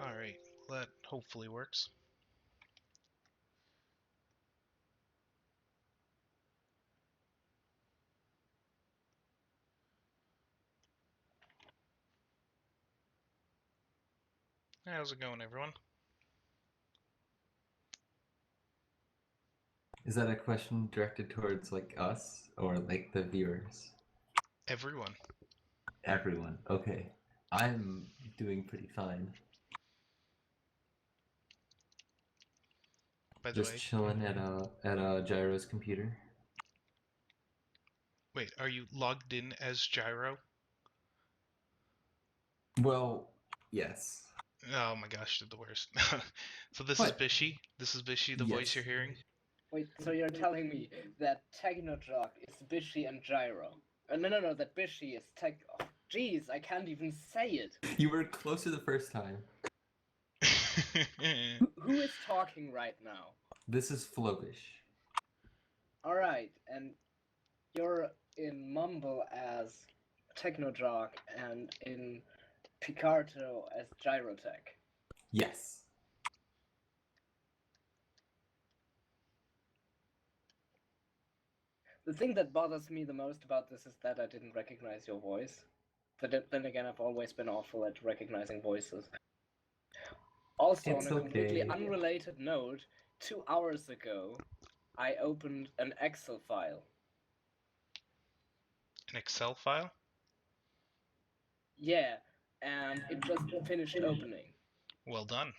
Alright, well, that hopefully works. How's it going, everyone? Is that a question directed towards like us or like the viewers? Everyone. Everyone. Okay. I'm doing pretty fine. By the Just way, chilling at a Gyro's computer. wait, are you logged in as Gyro? Well, yes. Oh my gosh, the worst. So this is What? Bishy. This is Bishy, the voice you're Yes. hearing. Wait, so you're telling me that Technojock is Bishy and Gyro? No, that Bishy is Tech. Oh, jeez, I can't even say it. You were closer the first time. Who is talking right now? This is Flobish. Alright, and you're in Mumble as Technojock and in Picarto as Gyrotech. Yes. The thing that bothers me the most about this is that I didn't recognize your voice. But then again, I've always been awful at recognizing voices. Also, It's on a completely okay. unrelated note, 2 hours ago, I opened an Excel file. An Excel file? Yeah, and it just finished opening. Well done.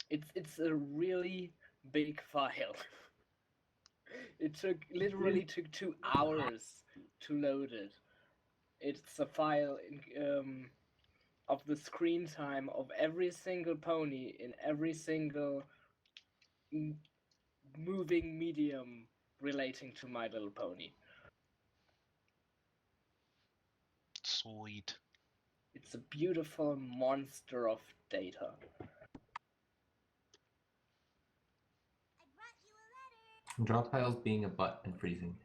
It's a really big file. It literally took 2 hours to load it. It's a file of the screen time of every single pony in every single moving medium relating to My Little Pony. Sweet. It's a beautiful monster of data. Drop piles being a butt and freezing.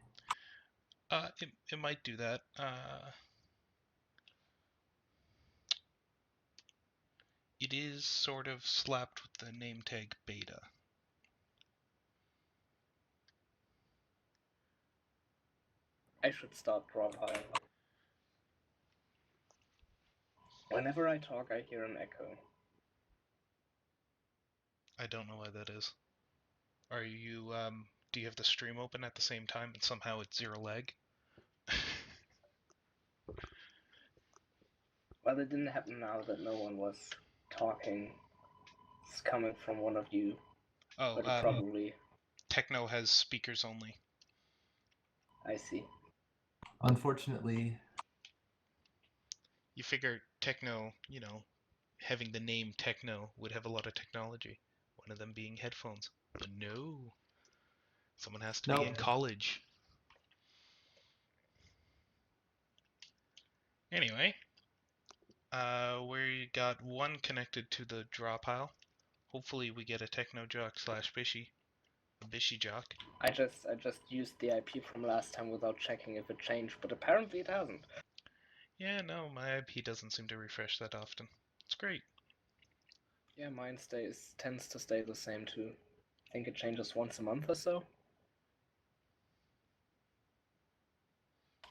It might do that. It is sort of slapped with the name tag beta. I should start draw pile. Whenever I talk, I hear an echo. I don't know why that is. Are you, do you have the stream open at the same time and somehow it's zero lag? Well, it didn't happen now that no one was talking. It's coming from one of you. Oh, But it probably... Techno has speakers only. I see. Unfortunately, You figure Techno, you know, having the name Techno would have a lot of technology. One of them being headphones. But no. Someone has to be in nope. college. Anyway, we got one connected to the draw pile. Hopefully we get a Techno Jock slash Bishy. A Bishy Jock. I just used the IP from last time without checking if it changed, but apparently it hasn't. Yeah, no, my IP doesn't seem to refresh that often. It's great. Yeah, mine tends to stay the same too. I think it changes once a month or so.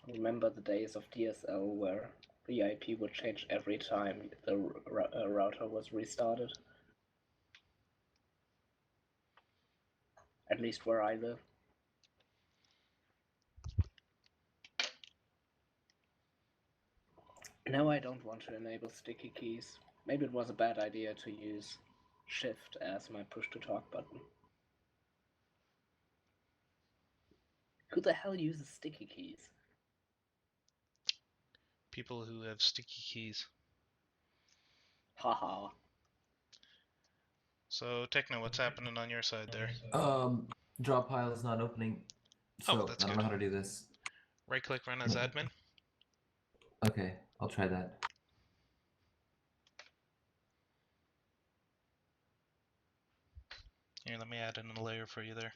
I remember the days of DSL where the IP would change every time the router was restarted. At least where I live. No, I don't want to enable sticky keys. Maybe it was a bad idea to use Shift as my push-to-talk button. Who the hell uses sticky keys? People who have sticky keys. Haha. So, Techno, what's happening on your side there? Drop pile is not opening, Oh, so that's I don't good. know how to do this. Right-click run as admin. Okay, I'll try that. Here, let me add in a layer for you there.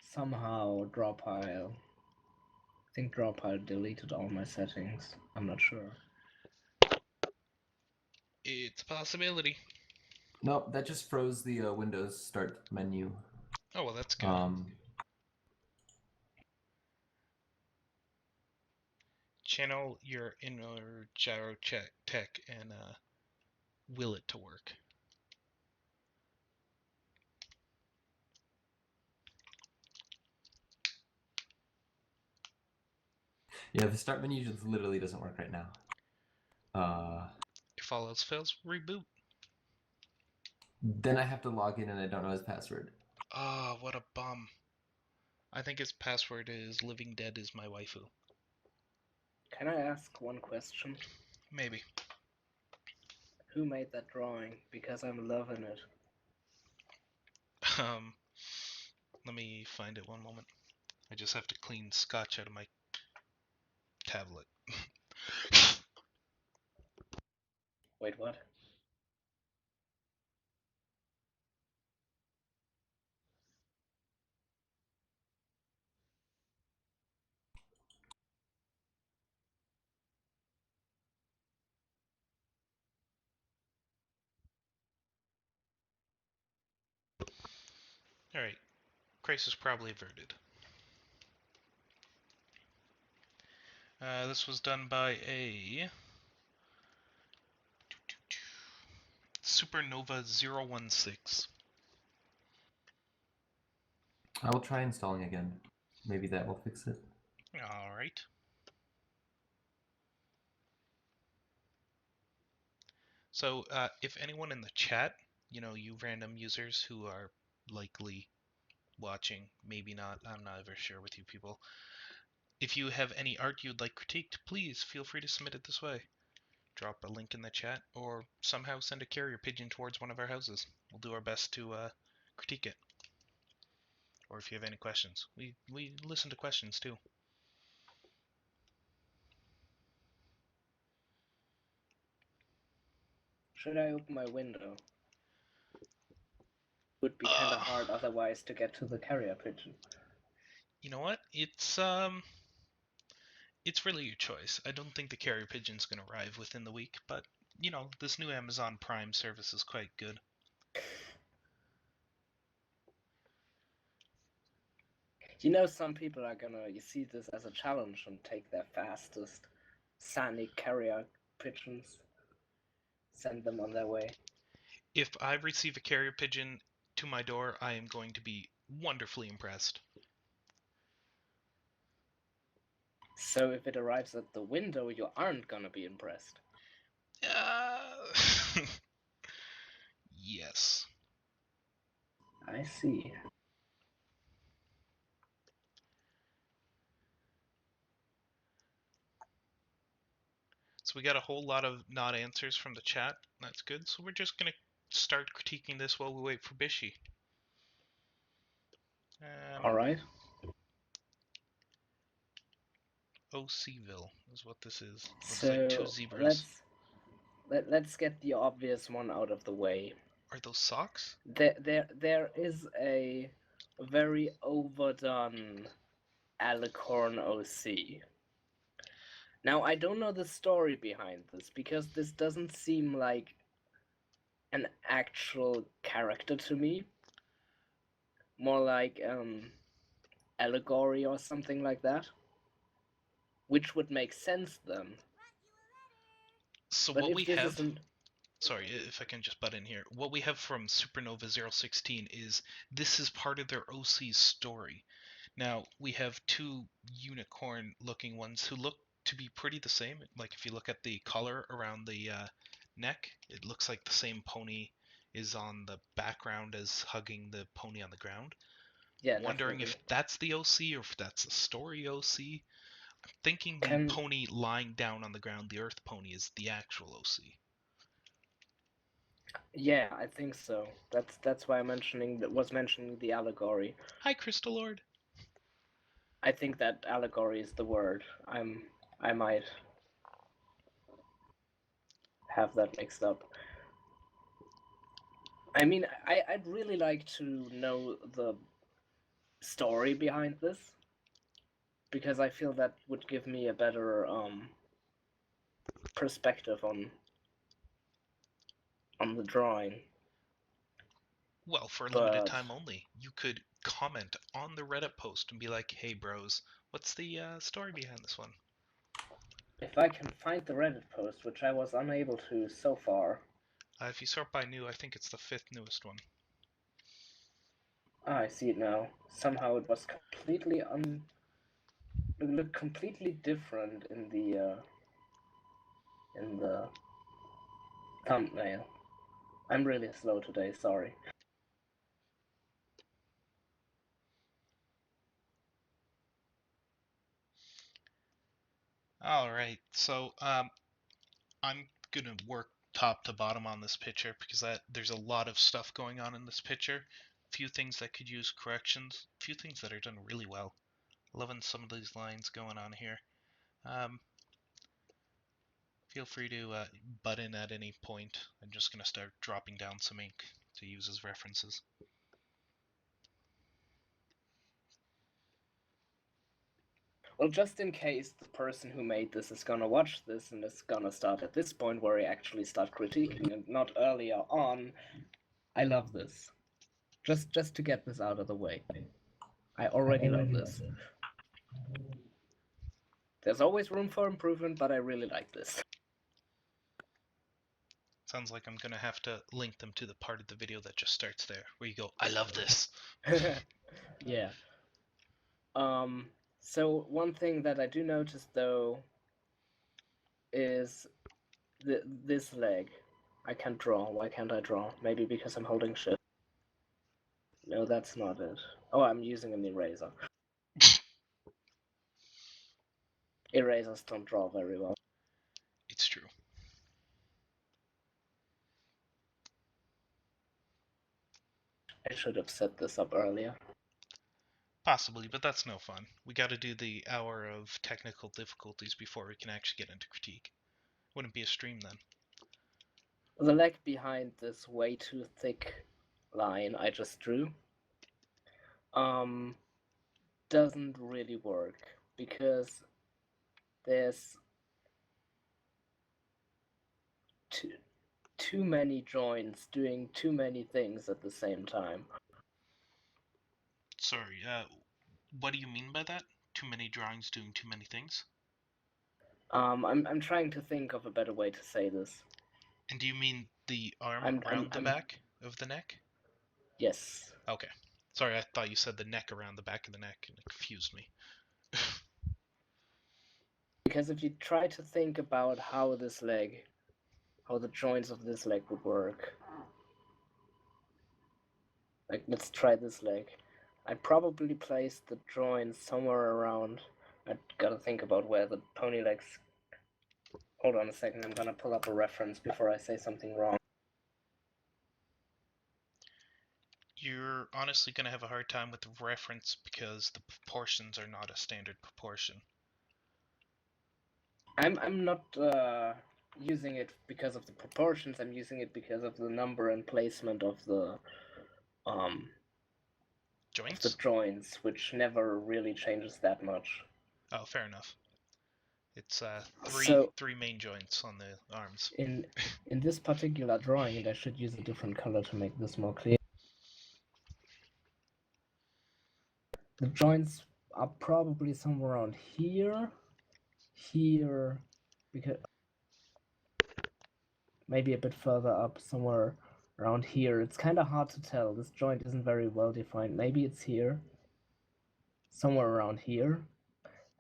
Somehow Drawpile. I think Drawpile deleted all my settings. I'm not sure. It's a possibility. Nope, that just froze the Windows Start menu. Oh, well, that's good. Channel your inner gyro tech and will it to work. Yeah, the Start menu just literally doesn't work right now. If all else fails, reboot. Then I have to log in and I don't know his password. Ah, what a bum. I think his password is living dead is my waifu. Can I ask one question? Maybe. Who made that drawing? Because I'm loving it. Let me find it one moment. I just have to clean scotch out of my tablet. Wait, what? Alright. Crisis probably averted. This was done by a Supernova 016. I will try installing again. Maybe that will fix it. Alright. So, if anyone in the chat, you random users who are likely watching, maybe not, I'm not ever sure with you people. If you have any art you'd like critiqued, please feel free to submit it this way. Drop a link in the chat, or somehow send a carrier pigeon towards one of our houses. We'll do our best to critique it. Or if you have any questions. We listen to questions too. Should I open my window? Would be kind of hard otherwise to get to the carrier pigeon. You know what? It's really your choice. I don't think the carrier pigeon's gonna arrive within the week, but this new Amazon Prime service is quite good. Some people are gonna see this as a challenge and take their fastest Sonic carrier pigeons, send them on their way. If I receive a carrier pigeon to my door, I am going to be wonderfully impressed. So if it arrives at the window, you aren't gonna be impressed. Yes. I see. So we got a whole lot of not answers from the chat. That's good. So we're just gonna start critiquing this while we wait for Bishi. All right. OCville is what this is. Looks So like two zebras. let's get the obvious one out of the way. Are those socks? There is a very overdone Alicorn OC. Now I don't know the story behind this because this doesn't seem like an actual character to me. More like allegory or something like that. Which would make sense then. So But what if we this have... isn't... Sorry, if I can just butt in here. What we have from Supernova 016 is this is part of their OC story. Now, we have two unicorn-looking ones who look to be pretty the same. Like, if you look at the collar around the neck, it looks like the same pony is on the background as hugging the pony on the ground. Yeah, Wondering definitely. if that's the OC or if that's a story OC. I'm thinking the pony lying down on the ground, the Earth pony, is the actual OC. Yeah, I think so. That's why I was mentioning the allegory. Hi, Crystal Lord. I think that allegory is the word. I might have that mixed up. I mean, I'd really like to know the story behind this because I feel that would give me a better perspective on on the drawing. Well, for a limited But time only. You could comment on the Reddit post and be like, hey bros, what's the story behind this one? if I can find the Reddit post, which I was unable to so far. If you sort by new, I think it's the 5th newest one. I see it now. Somehow it was completely it looked completely different in the thumbnail. I'm really slow today, sorry. Alright, so I'm gonna work top to bottom on this picture because there's a lot of stuff going on in this picture. A few things that could use corrections, a few things that are done really well. Loving some of these lines going on here. Feel free to butt in at any point. I'm just gonna start dropping down some ink to use as references. Well, just in case the person who made this is gonna watch this and is gonna start at this point where I actually start critiquing and not earlier on, I love this. Just to get this out of the way. I already love this. There's always room for improvement, but I really like this. Sounds like I'm gonna have to link them to the part of the video that just starts there, where you go, I love this. Yeah. So one thing that I do notice though is this leg. I can't draw. Why can't I draw? Maybe because I'm holding shift. No, that's not it. Oh, I'm using an eraser. Erasers don't draw very well. It's true. I should have set this up earlier. Possibly, but that's no fun. We gotta do the hour of technical difficulties before we can actually get into critique. Wouldn't be a stream then. The leg behind this way too thick line I just drew doesn't really work because there's too many joints doing too many things at the same time. Sorry, what do you mean by that? Too many drawings doing too many things? I'm trying to think of a better way to say this. And do you mean the arm I'm- around the I'm- back of the neck? Yes. Okay. Sorry, I thought you said the neck around the back of the neck, and it confused me. Because if you try to think about how the joints of this leg would work. Like, let's try this leg. I'd probably place the joints somewhere around. I gotta think about where the pony legs. Hold on a second, I'm gonna pull up a reference before I say something wrong. You're honestly going to have a hard time with the reference because the proportions are not a standard proportion. I'm not using it because of the proportions. I'm using it because of the number and placement of the Joints? joints, which never really changes that much. Oh, fair enough. It's three main joints on the arms. In this particular drawing, and I should use a different color to make this more clear. The joints are probably somewhere around here, because maybe a bit further up, somewhere around here. It's kind of hard to tell. This joint isn't very well defined. Maybe it's here, somewhere around here,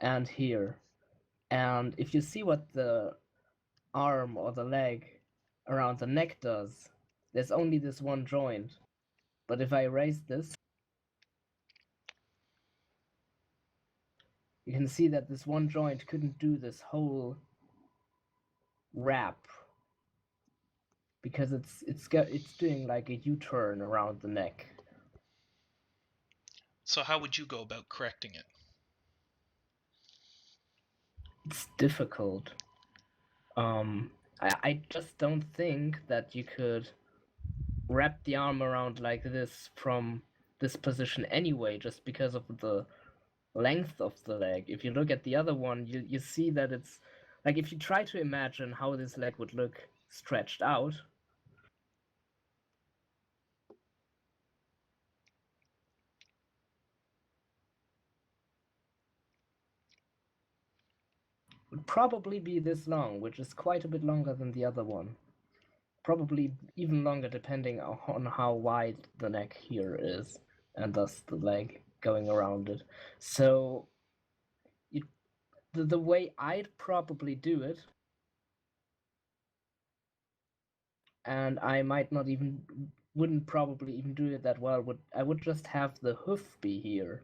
and here. And if you see what the arm or the leg around the neck does, there's only this one joint. But if I erase this, you can see that this one joint couldn't do this whole wrap because it's doing like a U-turn around the neck. So how would you go about correcting it? It's difficult. I just don't think that you could wrap the arm around like this from this position anyway, just because of the length of the leg. If you look at the other one, you see that it's like if you try to imagine how this leg would look stretched out, would probably be this long, which is quite a bit longer than the other one. Probably even longer depending on how wide the neck here is, and thus the leg going around it. So the way I'd probably do it, and I might not even wouldn't probably even do it that well, I would just have the hoof be here,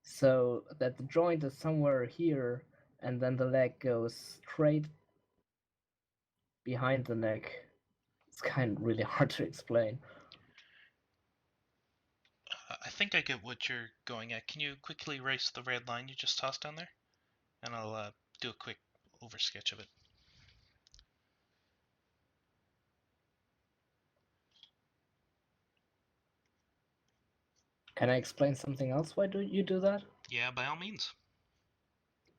so that the joint is somewhere here, and then the leg goes straight behind the neck. It's kind of really hard to explain. I think I get what you're going at. Can you quickly erase the red line you just tossed down there? And I'll do a quick oversketch of it. Can I explain something else? Why do you do that? Yeah, by all means.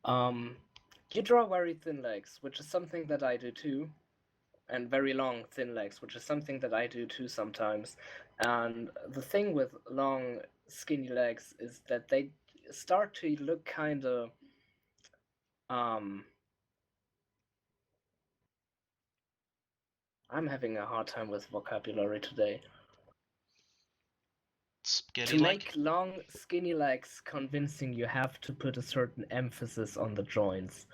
You draw very thin legs, which is something that I do too, and very long thin legs, which is something that I do too sometimes. And the thing with long skinny legs is that they start to look kind of I'm having a hard time with vocabulary today. To make long skinny legs convincing, you have to put a certain emphasis on the joints.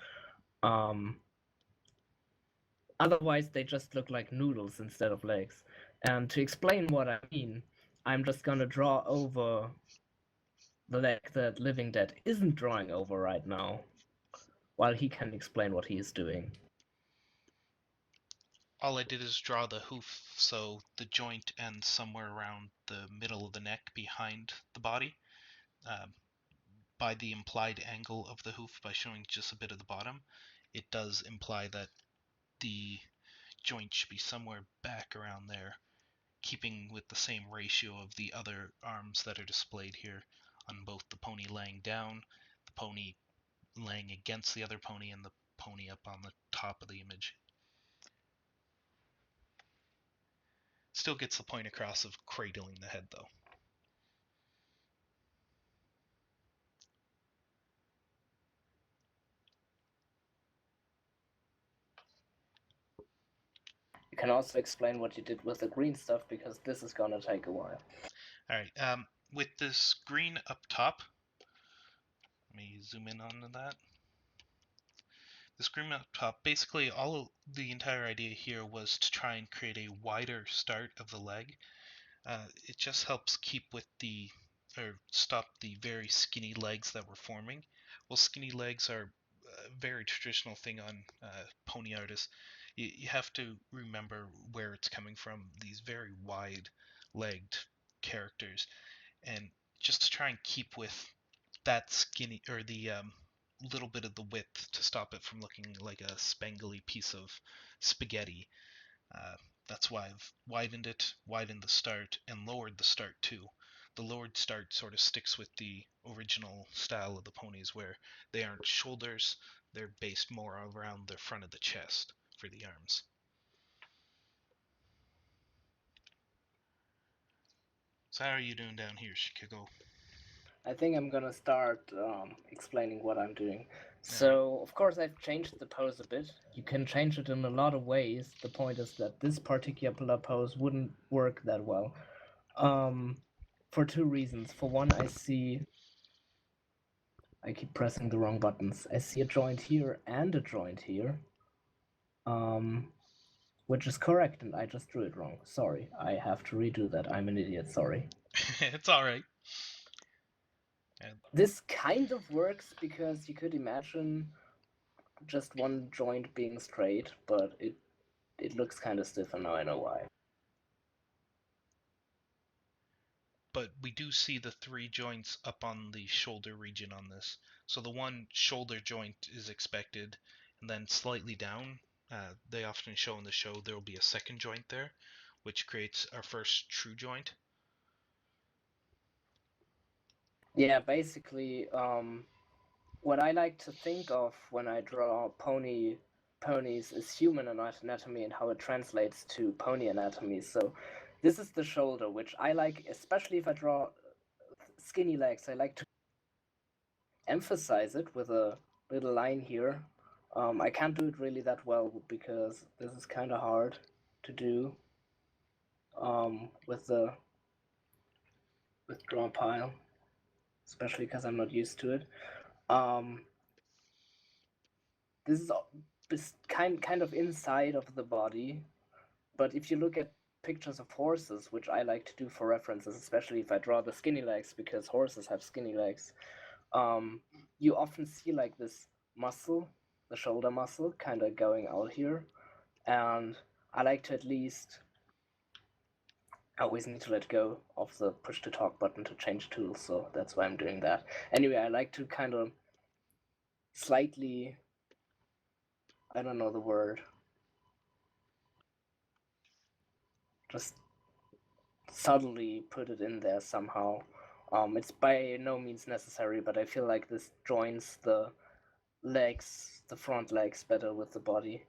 Otherwise, they just look like noodles instead of legs. And to explain what I mean, I'm just gonna draw over the leg that Living Dead isn't drawing over right now, while he can explain what he is doing. All I did is draw the hoof, so the joint ends somewhere around the middle of the neck behind the body. By the implied angle of the hoof, by showing just a bit of the bottom, it does imply that the joint should be somewhere back around there, keeping with the same ratio of the other arms that are displayed here on both the pony laying down, the pony laying against the other pony, and the pony up on the top of the image. Still gets the point across of cradling the head, though. You can also explain what you did with the green stuff, because this is gonna take a while. Alright, with this green up top, let me zoom in on that. This green up top, basically the entire idea here was to try and create a wider start of the leg. It just helps keep with or stop the very skinny legs that were forming. Well, skinny legs are a very traditional thing on pony artists. You have to remember where it's coming from, these very wide-legged characters. And just to try and keep with that skinny, or the little bit of the width to stop it from looking like a spangly piece of spaghetti. That's why I've widened the start, and lowered the start too. The lowered start sort of sticks with the original style of the ponies, where they aren't shoulders, they're based more around the front of the chest for the arms. So how are you doing down here, Shikogo? I think I'm gonna start explaining what I'm doing. So, of course, I've changed the pose a bit. You can change it in a lot of ways. The point is that this particular pose wouldn't work that well. For two reasons. For one, I keep pressing the wrong buttons. I see a joint here and a joint here. Which is correct, and I just drew it wrong. Sorry, I have to redo that. I'm an idiot, sorry. It's alright. This kind of works because you could imagine just one joint being straight, but it looks kind of stiff, and now I know why. But we do see the three joints up on the shoulder region on this. So the one shoulder joint is expected, and then slightly down, they often show in the show there will be a second joint there, which creates our first true joint. Yeah, basically, what I like to think of when I draw ponies is human anatomy and how it translates to pony anatomy. So this is the shoulder, which I like, especially if I draw skinny legs. I like to emphasize it with a little line here. I can't do it really that well because this is kind of hard to do with the draw pile, especially because I'm not used to it. Um, this is kind of inside of the body, but if you look at pictures of horses, which I like to do for references, especially if I draw the skinny legs because horses have skinny legs, you often see like this muscle, the shoulder muscle, kind of going out here, and I like to at least. I always need to let go of the push to talk button to change tools, so that's why I'm doing that. Anyway, I like to kind of slightly, I don't know the word, just subtly put it in there somehow. It's by no means necessary, but I feel like this joins the legs, the front legs, better with the body.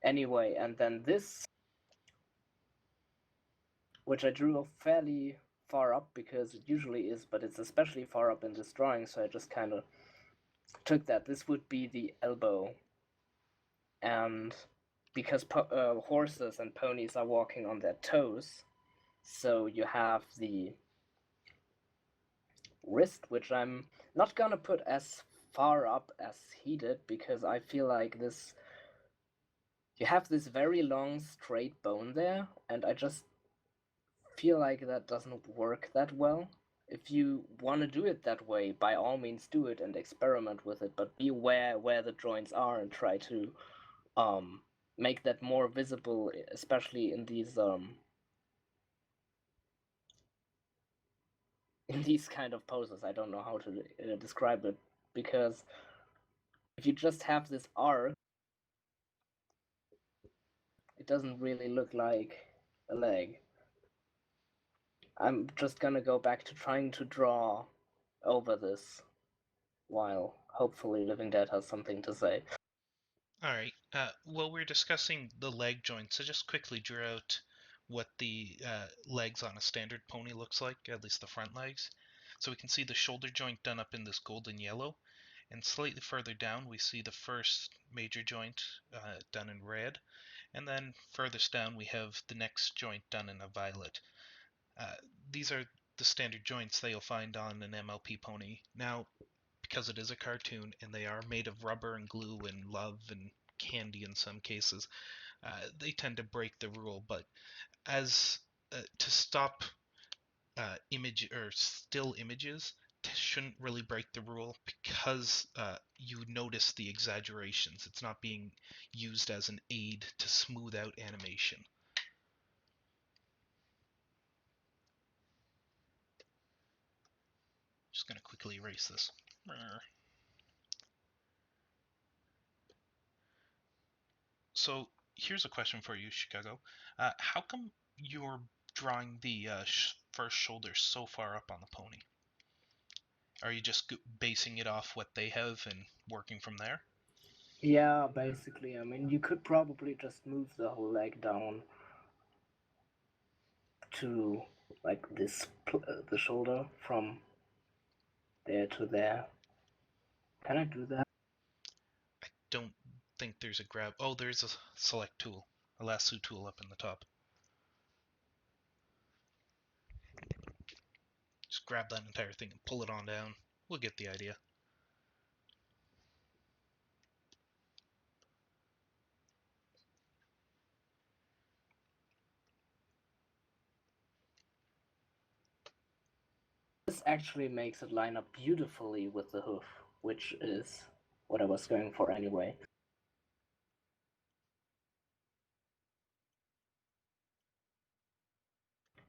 Anyway, and then this, which I drew fairly far up because it usually is, but it's especially far up in this drawing, so I just kind of took that. This would be the elbow, and because horses and ponies are walking on their toes, so you have the wrist, which I'm not gonna put as far up as he did because I feel like this. You have this very long straight bone there, and I just feel like that doesn't work that well. If you want to do it that way, by all means do it and experiment with it, but be aware where the joints are and try to make that more visible, especially in these in these kind of poses. I don't know how to describe it because if you just have this arc, it doesn't really look like a leg. I'm just gonna go back to trying to draw over this while hopefully Living Dead has something to say. Alright, well, we're discussing the leg joints, so just quickly drew out what the legs on a standard pony looks like, at least the front legs. So we can see the shoulder joint done up in this golden yellow, and slightly further down we see the first major joint done in red, and then furthest down we have the next joint done in a violet. Uh, these are the standard joints that you'll find on an MLP pony. Now, because it is a cartoon and they are made of rubber and glue and love and candy in some cases, they tend to break the rule. But as to stop image or still images shouldn't really break the rule because you notice the exaggerations. It's not being used as an aid to smooth out animation. Just going to quickly erase this. So here's a question for you, Chicago. How come you're drawing the first shoulder so far up on the pony? Are you just basing it off what they have and working from there? Yeah, basically. I mean, you could probably just move the whole leg down to like this, the shoulder from there to there. Can I do that? I don't think there's a grab. Oh, there's a select tool, a lasso tool up in the top. Just grab that entire thing and pull it on down. We'll get the idea. This actually makes it line up beautifully with the hoof, which is what I was going for anyway.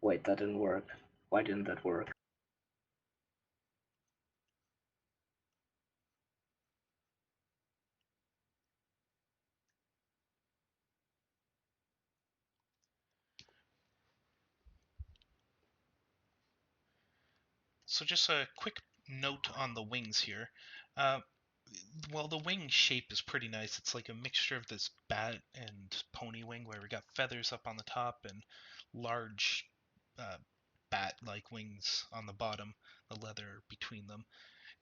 Wait, that didn't work. Why didn't that work? So just a quick note on the wings here. Uh, well, the wing shape is pretty nice. It's like a mixture of this bat and pony wing where we got feathers up on the top and large bat-like wings on the bottom, the leather between them.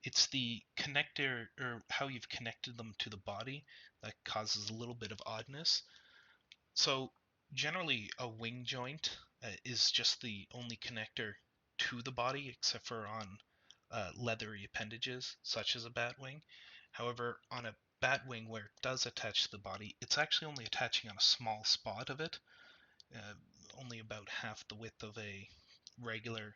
it's the connector or how you've connected them to the body that causes a little bit of oddness. So generally, a wing joint is just the only connector to the body, except for on leathery appendages, such as a bat wing. However, on a bat wing where it does attach to the body, it's actually only attaching on a small spot of it, uh, only about half the width of a regular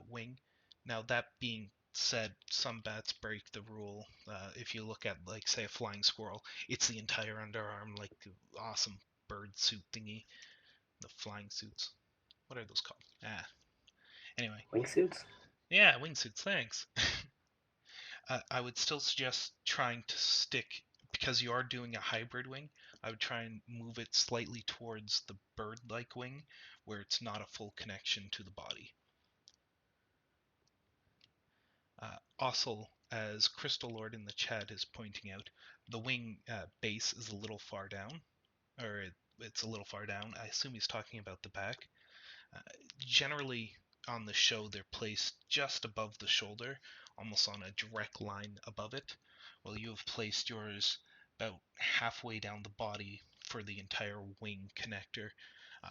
wing. Now, that being said, some bats break the rule. If you look at, like, say, a flying squirrel, it's the entire underarm, like awesome bird suit thingy. The flying suits. What are those called? Anyway. Wingsuits? Yeah, wingsuits, thanks. I would still suggest trying to stick, because you are doing a hybrid wing, I would try and move it slightly towards the bird-like wing, where it's not a full connection to the body. Also, as Crystal Lord in the chat is pointing out, the wing base is a little far down, or it's a little far down. I assume he's talking about the back. Generally, on the show, they're placed just above the shoulder, almost on a direct line above it, while you have placed yours about halfway down the body for the entire wing connector.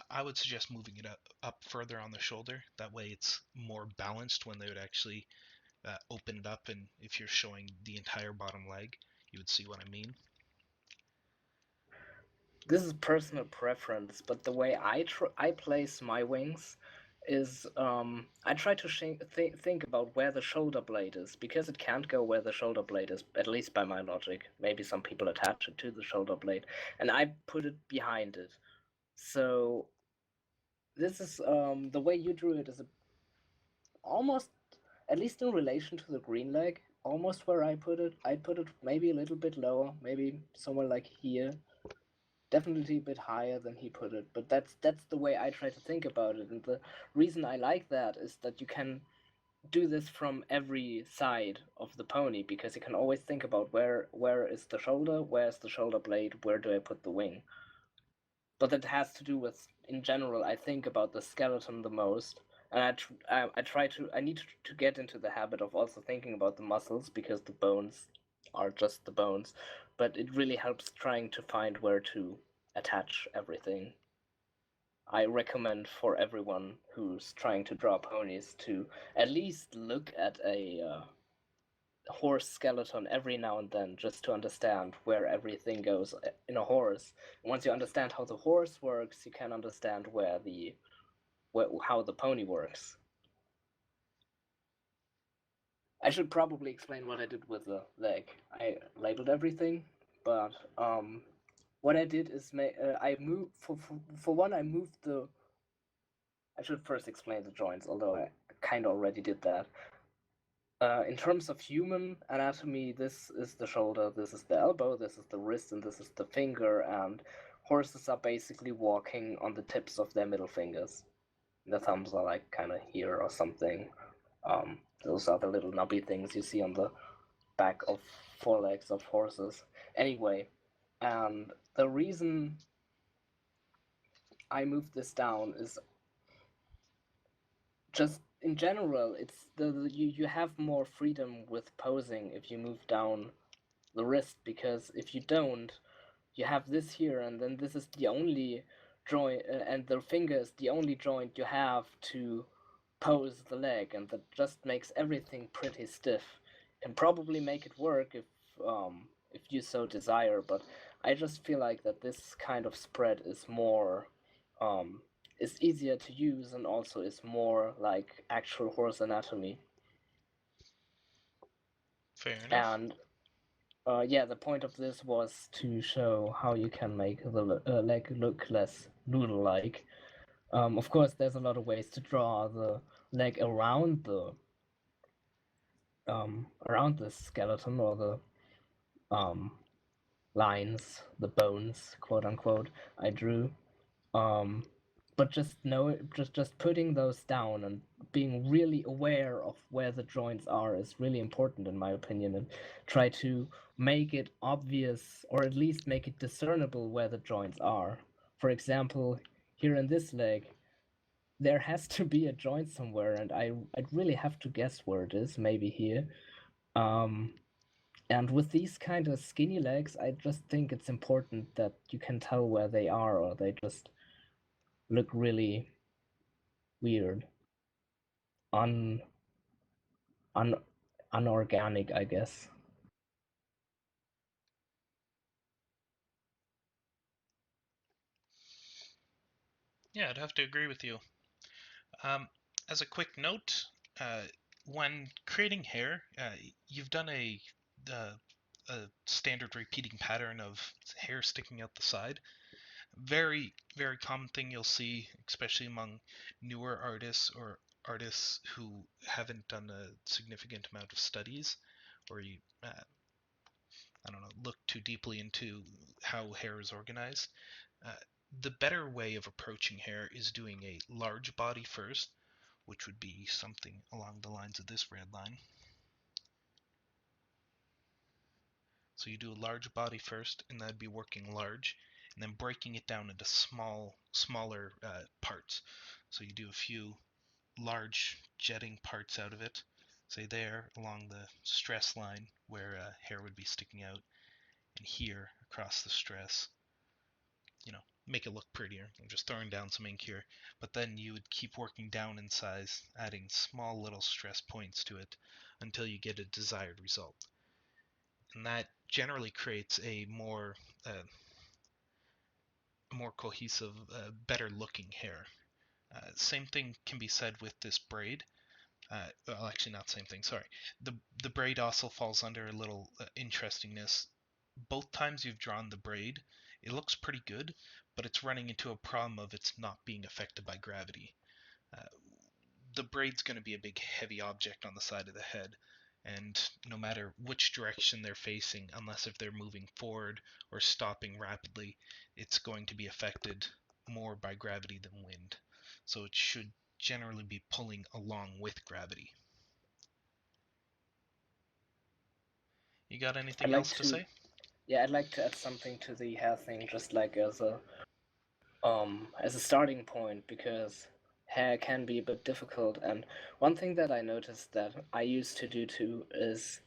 I would suggest moving it up further on the shoulder. That way it's more balanced when they would actually open it up, and if you're showing the entire bottom leg, you would see what I mean. This is personal preference, but the way I place my wings is I try to think about where the shoulder blade is, because it can't go where the shoulder blade is, at least by my logic. Maybe some people attach it to the shoulder blade, and I put it behind it. So this is the way you drew it is almost, at least in relation to the green leg, almost where I put it. I put it maybe a little bit lower, maybe somewhere like here. Definitely a bit higher than he put it, but that's the way I try to think about it. And the reason I like that is that you can do this from every side of the pony, because you can always think about where is the shoulder, where's the shoulder blade, where do I put the wing. But that has to do with, in general, I think about the skeleton the most, and I need to get into the habit of also thinking about the muscles, because the bones are just the bones, but it really helps trying to find where to attach everything. I recommend for everyone who's trying to draw ponies to at least look at a horse skeleton every now and then, just to understand where everything goes in a horse. Once you understand how the horse works, you can understand how the pony works. I should probably explain what I did with the leg. I labeled everything, but what I did is I moved for one. I moved the. I should first explain the joints, although I kind of already did that. In terms of human anatomy, this is the shoulder, this is the elbow, this is the wrist, and this is the finger. And horses are basically walking on the tips of their middle fingers. The thumbs are like kind of here or something. Those are the little knobby things you see on the back of forelegs of horses. Anyway, and the reason I moved this down is just in general, it's you have more freedom with posing if you move down the wrist, because if you don't, you have this here, and then this is the only joint, and the finger is the only joint you have to pose the leg, and that just makes everything pretty stiff. Can probably make it work if you so desire, but I just feel like that this kind of spread is more is easier to use, and also is more like actual horse anatomy. Fair enough. And yeah, the point of this was to show how you can make the leg look less noodle-like. Of course, there's a lot of ways to draw the leg around the skeleton, or the lines, the bones, quote unquote, I drew. But just putting those down and being really aware of where the joints are is really important, in my opinion, and try to make it obvious, or at least make it discernible where the joints are. For example, here in this leg, there has to be a joint somewhere, and I'd really have to guess where it is, maybe here. And with these kind of skinny legs, I just think it's important that you can tell where they are, or they just look really weird, un, un unorganic, I guess. Yeah, I'd have to agree with you. As a quick note, when creating hair, you've done uh, a standard repeating pattern of hair sticking out the side. Very, very common thing you'll see, especially among newer artists or artists who haven't done a significant amount of studies, or you, I don't know, look too deeply into how hair is organized. Uh, the better way of approaching hair is doing a large body first, which would be something along the lines of this red line. So you do a large body first, and that'd be working large, and then breaking it down into smaller parts. So you do a few large jetting parts out of it, say there along the stress line where hair would be sticking out, and here across the stress, make it look prettier. I'm just throwing down some ink here, but then you would keep working down in size, adding small little stress points to it until you get a desired result. And that generally creates a more cohesive, better looking hair. Same thing can be said with this braid. Well, actually, not same thing. Sorry. The braid also falls under a little interestingness. Both times you've drawn the braid, it looks pretty good, but it's running into a problem of it's not being affected by gravity. Uh, the braid's going to be a big heavy object on the side of the head, and no matter which direction they're facing, unless if they're moving forward or stopping rapidly, it's going to be affected more by gravity than wind. So it should generally be pulling along with gravity. You got anything else to say? Yeah, I'd like to add something to the hair thing, just like as a starting point, because hair can be a bit difficult. And one thing that I noticed that I used to do too is,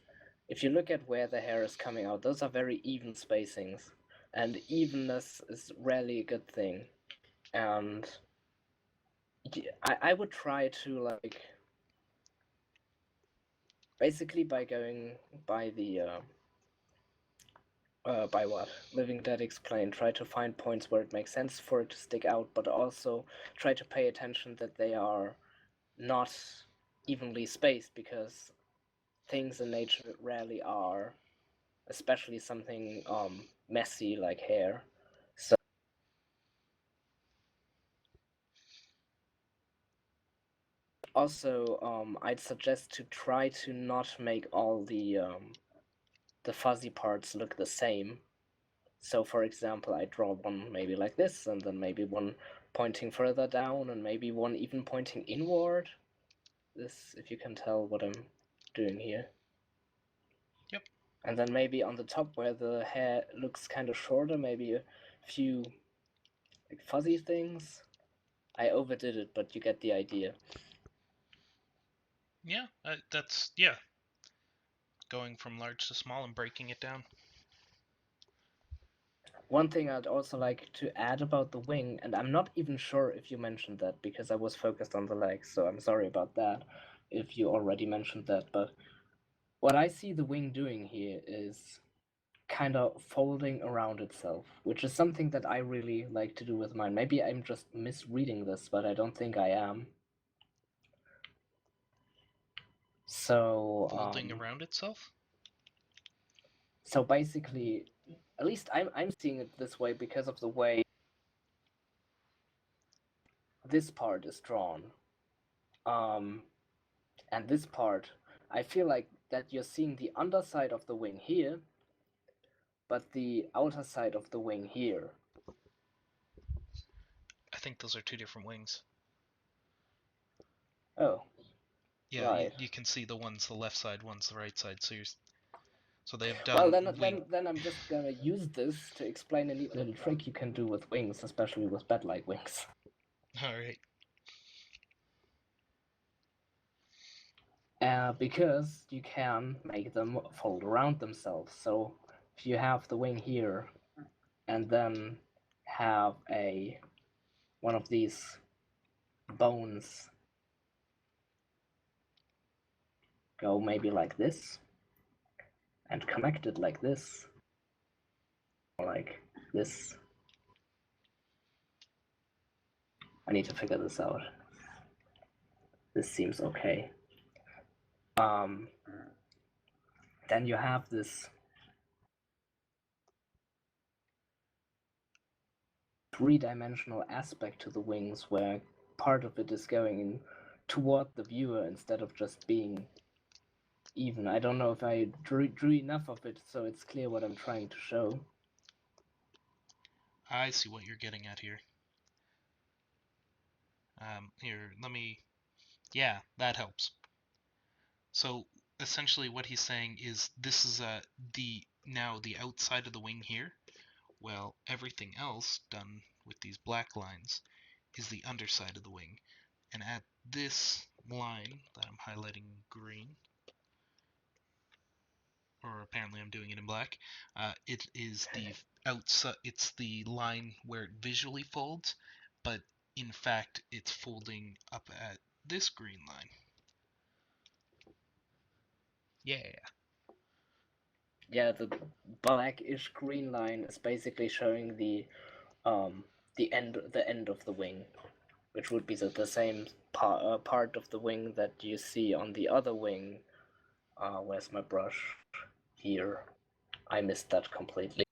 if you look at where the hair is coming out, those are very even spacings, and evenness is rarely a good thing. And I would try to, like, basically by going by the by what Living Dead explained, try to find points where it makes sense for it to stick out, but also try to pay attention that they are not evenly spaced, because things in nature rarely are, especially something messy like hair. So also, I'd suggest to try to not make all the fuzzy parts look the same. So, for example, I draw one maybe like this, and then maybe one pointing further down, and maybe one even pointing inward. This, if you can tell what I'm doing here. Yep. And then maybe on the top where the hair looks kind of shorter, maybe a few like fuzzy things. I overdid it, but you get the idea. Yeah, going from large to small and breaking it down. One thing I'd also like to add about the wing, and I'm not even sure if you mentioned that because I was focused on the legs, so I'm sorry about that if you already mentioned that, but what I see the wing doing here is kind of folding around itself, which is something that I really like to do with mine. Maybe I'm just misreading this, but I don't think I am. So, Folding around itself? so basically, at least I'm seeing it this way because of the way this part is drawn. And this part, I feel like that you're seeing the underside of the wing here, but the outer side of the wing here. I think those are two different wings. Oh, Yeah, right. you can see the one's the left side, one's the right side. So they've Well, done wing. then I'm just gonna use this to explain a neat little trick you can do with wings, especially with bat-like wings. All right. because you can make them fold around themselves. So if you have the wing here, and then have one of these bones go maybe like this, and connect it like this, or like this. I need to figure this out. This seems okay. Then you have this three-dimensional aspect to the wings where part of it is going toward the viewer instead of just being even. I don't know if I drew enough of it so it's clear what I'm trying to show. I see what you're getting at here. Here, let me... Yeah, that helps. So essentially what he's saying is this is now the outside of the wing here. Well, everything else done with these black lines is the underside of the wing. And at this line that I'm highlighting green, or apparently I'm doing it in black, it is the outside. It's the line where it visually folds, but in fact it's folding up at this green line. Yeah. Yeah, the blackish green line is basically showing the end of the wing, which would be the same part of the wing that you see on the other wing. Where's my brush? Here. I missed that completely.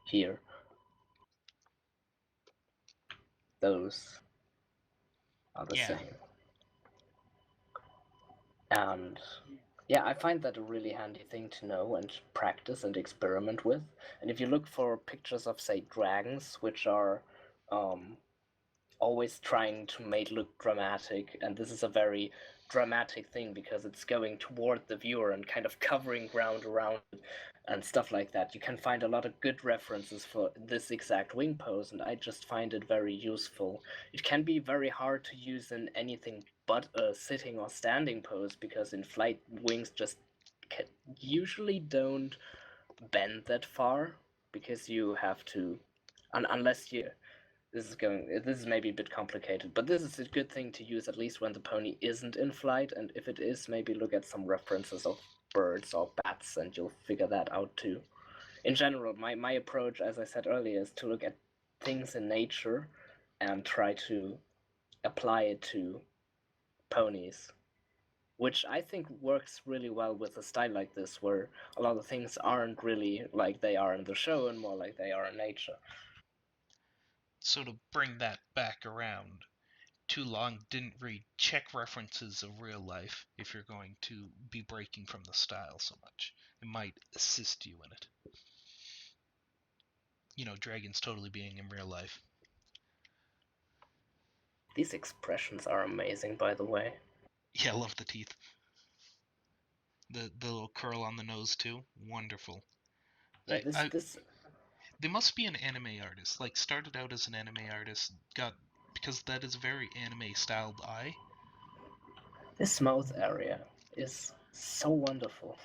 Here. Those are the same. And yeah, I find that a really handy thing to know and practice and experiment with. And if you look for pictures of, say, dragons, which are always trying to make look dramatic, and this is a very dramatic thing because it's going toward the viewer and kind of covering ground around it and stuff like that. You can find a lot of good references for this exact wing pose, and I just find it very useful. It can be very hard to use in anything but a sitting or standing pose because in flight wings just usually don't bend that far because you have to, unless you this is maybe a bit complicated, but this is a good thing to use at least when the pony isn't in flight, and if it is, maybe look at some references of birds or bats and you'll figure that out too. In general, my approach, as I said earlier, is to look at things in nature and try to apply it to ponies, which I think works really well with a style like this, where a lot of things aren't really like they are in the show and more like they are in nature. So to bring that back around, too long didn't read check references of real life if you're going to be breaking from the style so much. It might assist you in it. You know, dragons totally being in real life. These expressions are amazing, by the way. Yeah, I love the teeth. The little curl on the nose too. Wonderful. Yeah, this They must be an anime artist. Like started out as an anime artist, got because that is a very anime styled eye. this mouth area is so wonderful.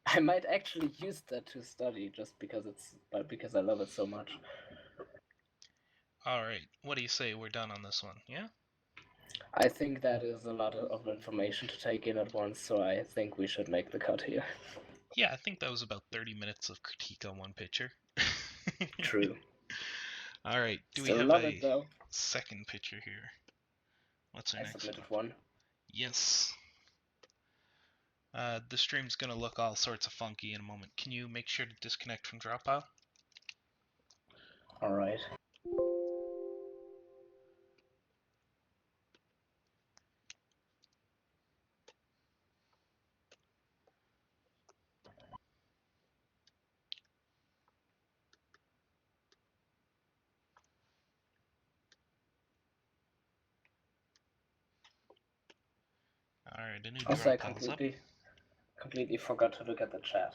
I might actually use that to study just because I love it so much. All right, what do you say? We're done on this one, yeah? I think that is a lot of information to take in at once, so I think we should make the cut here. Yeah, I think that was about 30 minutes of critique on one picture. True. All right, do we Still have love a it though. second picture here? What's our I next submitted one? one. Yes. The stream's gonna look all sorts of funky in a moment. Can you make sure to disconnect from Dropbout? Alright. Alright, a new Also, I Dropbout's up. completely forgot to look at the chat.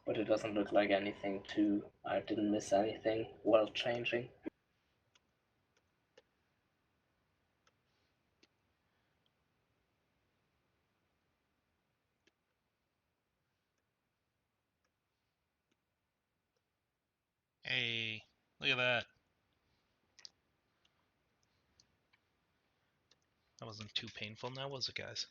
But it doesn't look like anything I didn't miss anything world changing. Hey, look at that. That wasn't too painful now, was it, guys?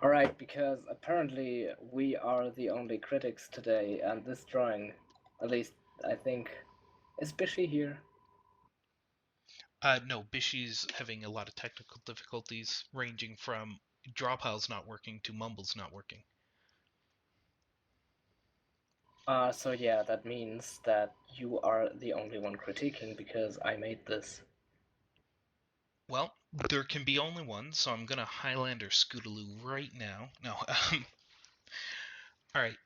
Alright, because apparently we are the only critics today, and this drawing, at least I think, is Bishy here? No, Bishy's having a lot of technical difficulties, ranging from Drawpile's not working to Mumble's not working. So yeah, that means that you are the only one critiquing because I made this. Well, there can be only one, so I'm gonna Highlander Scootaloo right now. No, alright,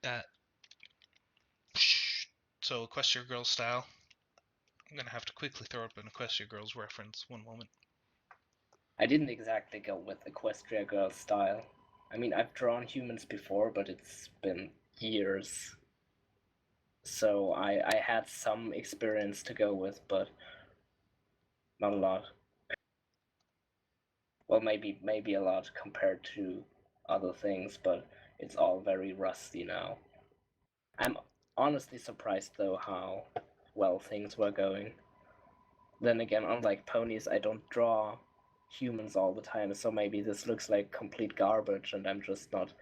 so Equestria Girl style. I'm gonna have to quickly throw up an Equestria Girls reference. One moment. I didn't exactly go with Equestria Girl style. I mean, I've drawn humans before, but it's been years. So I had some experience to go with, but not a lot. Well, maybe a lot compared to other things, but it's all very rusty now. I'm honestly surprised though how well things were going. Then again, unlike ponies, I don't draw humans all the time, so maybe this looks like complete garbage and I'm just not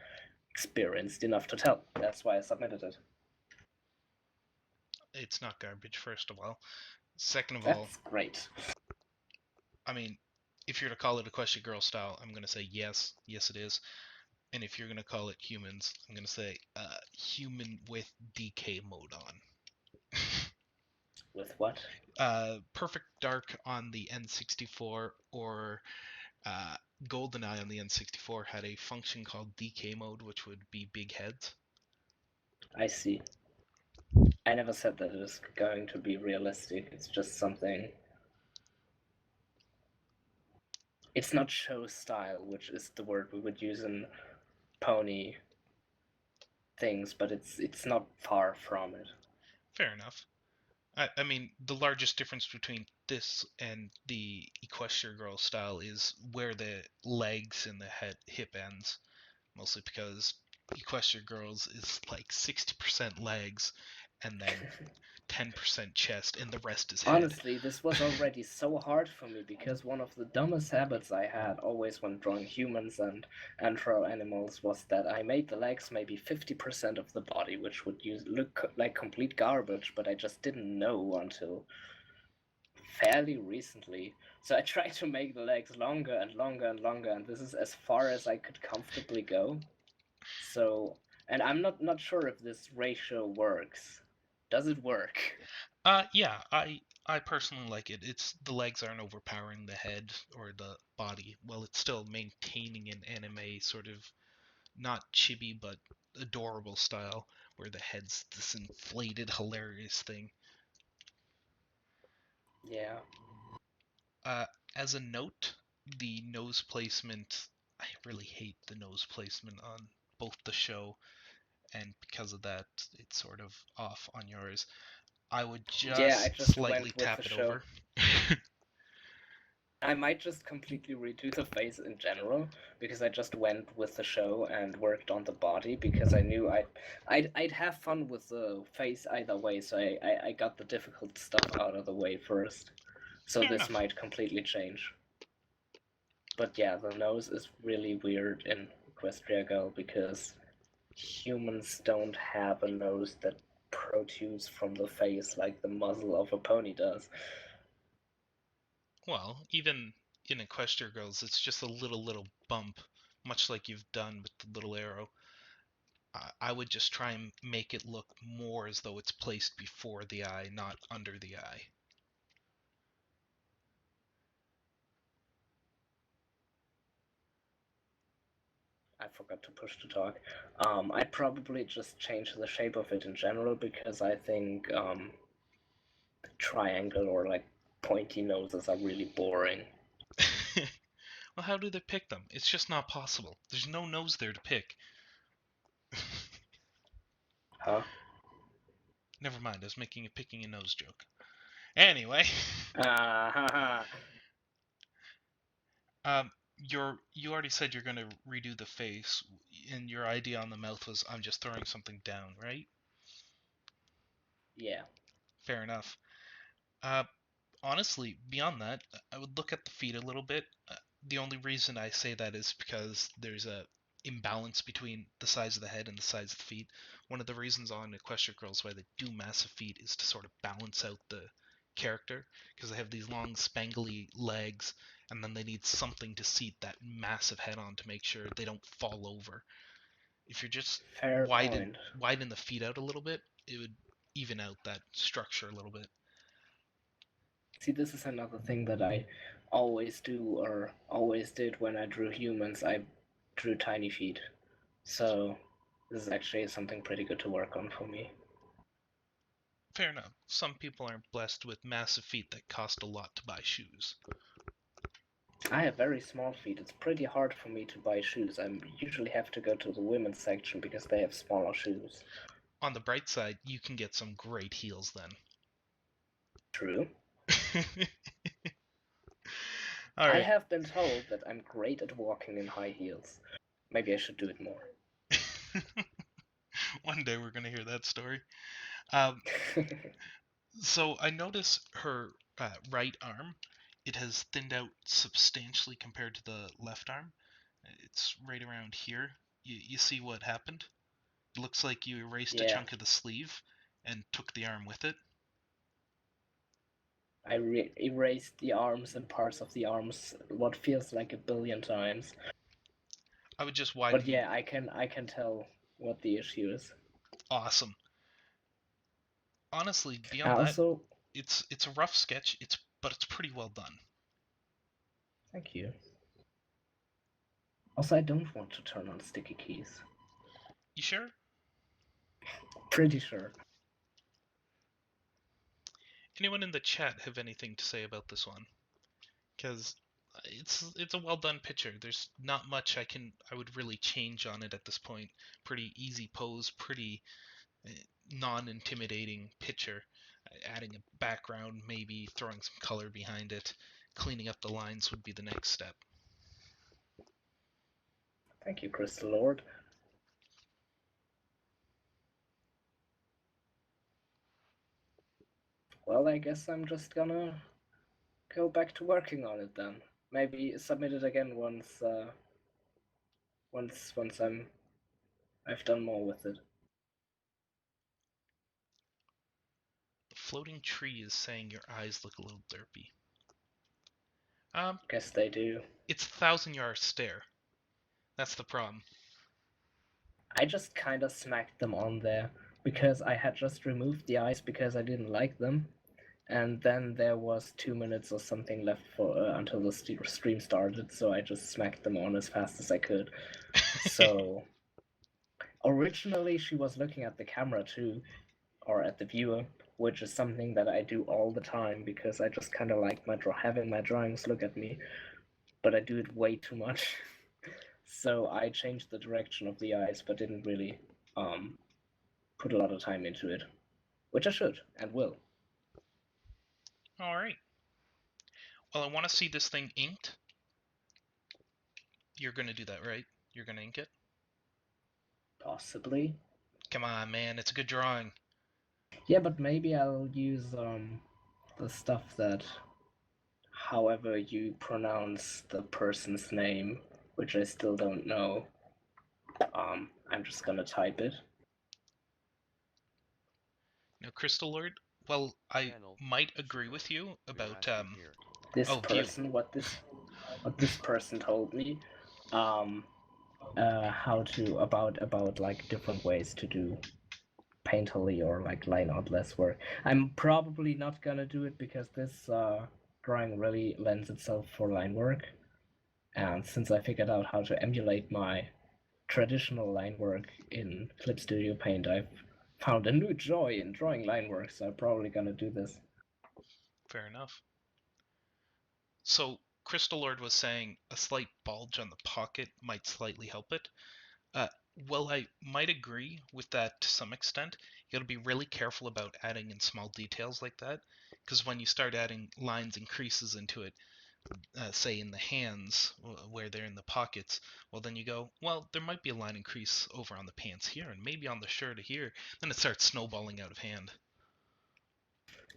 experienced enough to tell. That's why I submitted it. It's not garbage, first of all. Second of all, That's great. I mean, if you're to call it Equestria Girl style, I'm gonna say yes, yes it is. And if you're gonna call it humans, I'm gonna say human with DK mode on. With what? Perfect Dark on the N64 or GoldenEye on the N64 had a function called DK mode, which would be big heads. I see. I never said that it is going to be realistic. It's just something. It's not show style, which is the word we would use in pony things, but it's not far from it. Fair enough. I mean, the largest difference between this and the Equestria Girl style is where the legs and the hip ends. Mostly because Equestria Girls is like 60% legs and then 10% chest and the rest is head. Honestly, this was already so hard for me because one of the dumbest habits I had always when drawing humans and antro animals was that I made the legs maybe 50% of the body, which would look like complete garbage, but I just didn't know until fairly recently. So I tried to make the legs longer and longer and longer, and this is as far as I could comfortably go. So, and I'm not sure if this ratio works. Does it work? Yeah, I personally like it. It's the legs aren't overpowering the head or the body, while it's still maintaining an anime sort of not chibi but adorable style where the head's this inflated hilarious thing. Yeah. As a note, the nose placement, I really hate the nose placement on both the show, and because of that, it's sort of off on yours. I would Yeah, I just just slightly went with tap the it show. over. I might just completely redo the face in general because I just went with the show and worked on the body because I knew I'd have fun with the face either way, so I got the difficult stuff out of the way first. So Fair this enough. might completely change. But yeah, the nose is really weird in Equestria Girl because humans don't have a nose that protrudes from the face like the muzzle of a pony does. Well, even in Equestria Girls, it's just a little bump, much like you've done with the little arrow. I would just try and make it look more as though it's placed before the eye, not under the eye. I forgot to push to talk. I'd probably just change the shape of it in general because I think triangle or like pointy noses are really boring. Well, how do they pick them? It's just not possible. There's no nose there to pick. Huh? Never mind, I was making a picking a nose joke. Anyway, Haha. you already said you're going to redo the face, and your idea on the mouth was I'm just throwing something down, right? Yeah. Fair enough. Uh, Honestly, beyond that, I would look at the feet a little bit. The only reason I say that is because there's a imbalance between the size of the head and the size of the feet. One of the reasons on Equestria Girls why they do massive feet is to sort of balance out the character, because they have these long spangly legs, and then they need something to seat that massive head on to make sure they don't fall over. If you're just Fair point. widen the feet out a little bit, it would even out that structure a little bit. See, this is another thing that I always do or always did when I drew humans. I drew tiny feet. So this is actually something pretty good to work on for me. Fair enough. Some people aren't blessed with massive feet that cost a lot to buy shoes. I have very small feet. It's pretty hard for me to buy shoes. I usually have to go to the women's section because they have smaller shoes. On the bright side, you can get some great heels then. True. All I right. have been told that I'm great at walking in high heels. Maybe I should do it more. One day we're gonna hear that story. Um, so I notice her right arm. It has thinned out substantially compared to the left arm. It's right around here. You see what happened? It looks like you erased a Yeah, chunk of the sleeve and took the arm with it. I erased the arms and parts of the arms what feels like a billion times. I would just But widen. yeah, I can tell what the issue is. Awesome. Honestly, beyond that, Also, it's a rough sketch. But it's pretty well done. thank you. Also, I don't want to turn on sticky keys. You sure? Pretty sure. Anyone in the chat have anything to say about this one? Because it's a well done picture. There's not much I would really change on it at this point. Pretty easy pose, pretty uh, non-intimidating picture. Adding a background, maybe throwing some color behind it, cleaning up the lines would be the next step. Thank you, Crystal Lord. Well, I guess I'm just gonna go back to working on it then. Maybe submit it again once I've done more with it. The floating tree is saying your eyes look a little derpy. Guess they do. It's a 1,000-yard stare. That's the problem. I just kind of smacked them on there because I had just removed the eyes because I didn't like them, and then there was 2 minutes or something left for until the stream started, so I just smacked them on as fast as I could. So originally she was looking at the camera too, or at the viewer, which is something that I do all the time because I just kind of like having my drawings look at me, but I do it way too much. So I changed the direction of the eyes, but didn't really put a lot of time into it, which I should and will. All right. Well, I want to see this thing inked. You're gonna do that, right? You're gonna ink it? Possibly. Come on, man. It's a good drawing. Yeah, but maybe I'll use the stuff that, however you pronounce the person's name, which I still don't know. I'm just gonna type it. Now, Crystal Lord, well, I might agree with you about This oh, view. person, what this person told me, how to about like different ways to do painterly or like line out less work. I'm probably not gonna do it because this drawing really lends itself for line work, and since I figured out how to emulate my traditional line work in Clip Studio Paint, I've found a new joy in drawing line work, so I'm probably gonna do this. Fair enough. So, Crystal Lord was saying a slight bulge on the pocket might slightly help it. Well, I might agree with that to some extent. You gotta be really careful about adding in small details like that, because when you start adding lines and creases into it, say in the hands where they're in the pockets, well then you go, well, there might be a line and crease over on the pants here and maybe on the shirt here. Then it starts snowballing out of hand.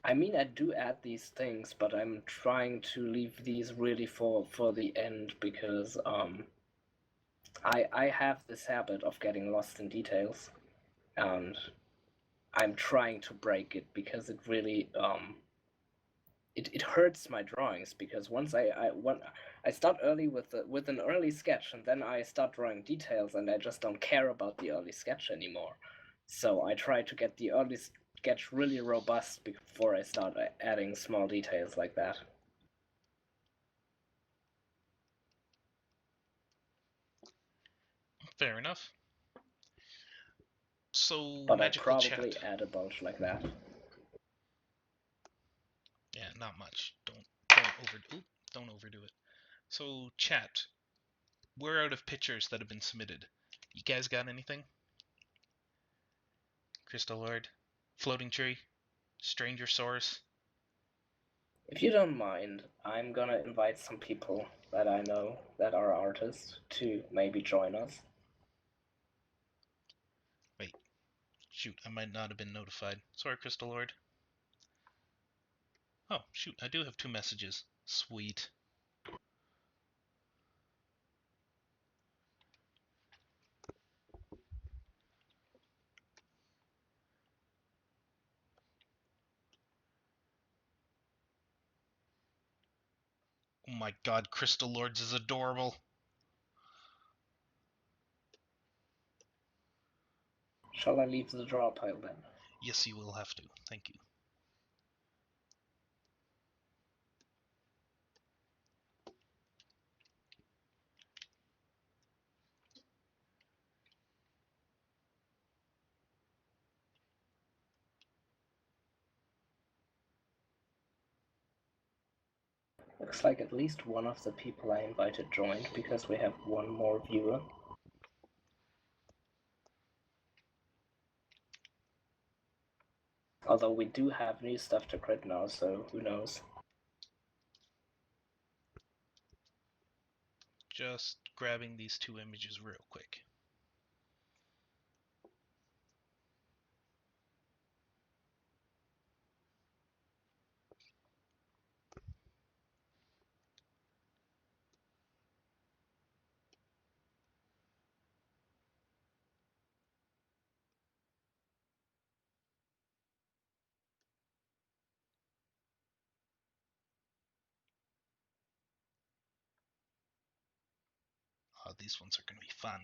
I mean, I do add these things, but I'm trying to leave these really for the end because I have this habit of getting lost in details, and I'm trying to break it because it really it hurts my drawings because once I start early with an early sketch and then I start drawing details and I just don't care about the early sketch anymore. So I try to get the early sketch really robust before I start adding small details like that. Fair enough. So, But I magical chat. probably add a bunch like that. Yeah, not much. Don't overdo it. So, chat. We're out of pictures that have been submitted. You guys got anything? Crystal Lord, Floating Tree, Stranger Source. If you don't mind, I'm gonna invite some people that I know that are artists to maybe join us. Wait, shoot, I might not have been notified. Sorry, Crystal Lord. Oh, shoot, I do have 2 messages. Sweet. Oh my god, Crystal Lords is adorable. Shall I leave the draw pile then? Yes, you will have to. Thank you. Looks like at least one of the people I invited joined because we have one more viewer. Although we do have new stuff to crit now, so who knows. Just grabbing these 2 images real quick. Oh, these ones are going to be fun.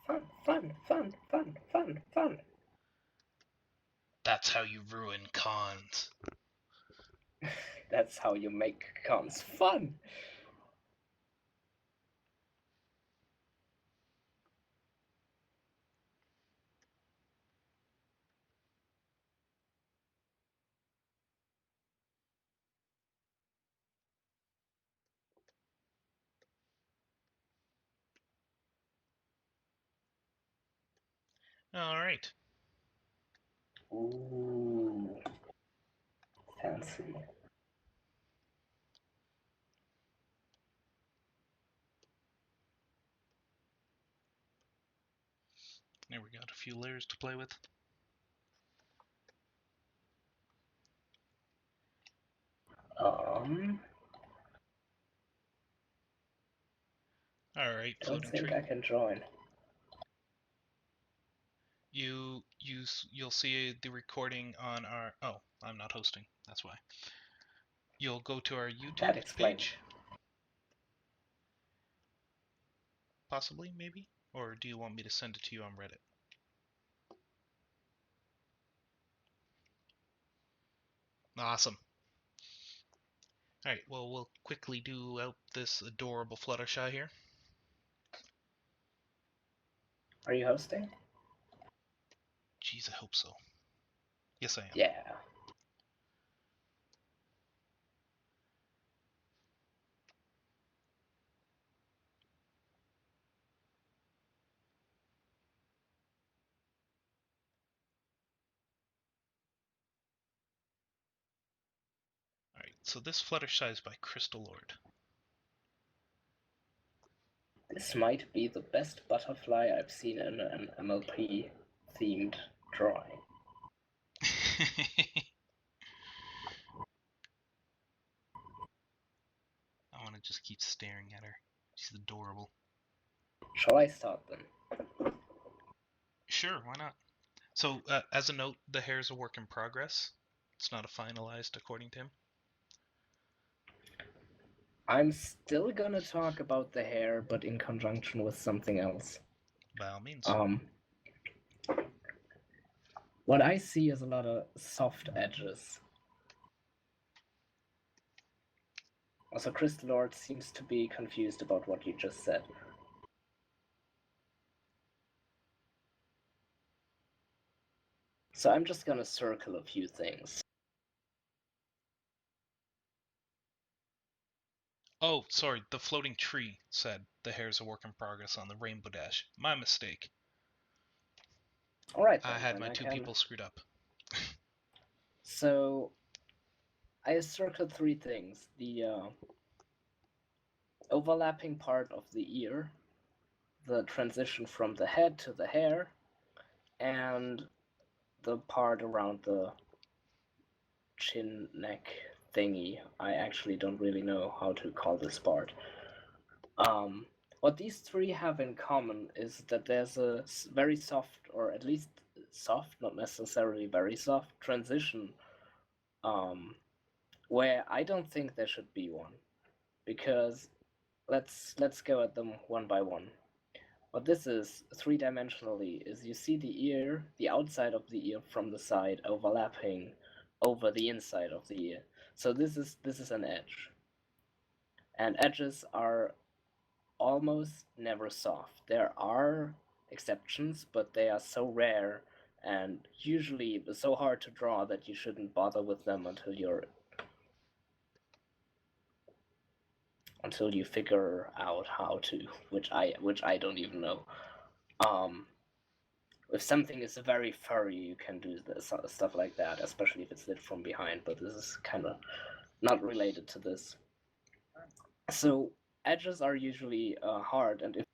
Fun, fun, fun, fun, fun, fun. That's how you ruin cons. That's how you make cons fun. Alright. Ooh, fancy. There we got a few layers to play with. Alright, Don't Floating think Tree. I can join. You'll see the recording on our... Oh, I'm not hosting. That's why. You'll go to our YouTube That explains. page. Possibly, maybe? Or do you want me to send it to you on Reddit? Awesome. Alright, well, we'll quickly do out this adorable Fluttershy here. Are you hosting? Jeez, I hope so. Yes, I am. Yeah. Alright, so this Fluttershy is by Crystal Lord. This might be the best butterfly I've seen in an MLP themed drawing. I want to just keep staring at her. She's adorable. Shall I start then? Sure, why not? So, as a note, the hair is a work in progress. It's not a finalized according to him. I'm still gonna talk about the hair, but in conjunction with something else. By all means. What I see is a lot of soft edges. Also, Crystal Lord seems to be confused about what you just said. So I'm just gonna circle a few things. Oh, sorry, the floating tree said the hair's a work in progress on the Rainbow Dash. My mistake. Alright, I had my two people screwed up. So, I circled three things. The overlapping part of the ear, the transition from the head to the hair, and the part around the chin neck thingy. I actually don't really know how to call this part. What these three have in common is that there's a very soft, or at least soft, not necessarily very soft, transition where I don't think there should be one, because let's go at them one by one. What this is three-dimensionally is you see the ear, the outside of the ear from the side overlapping over the inside of the ear. So this is an edge. And edges are almost never soft. There are exceptions, but they are so rare and usually so hard to draw that you shouldn't bother with them until you figure out how to, which I don't even know. If something is very furry, you can do this, stuff like that, especially if it's lit from behind, but this is kind of not related to this. So edges are usually hard, and if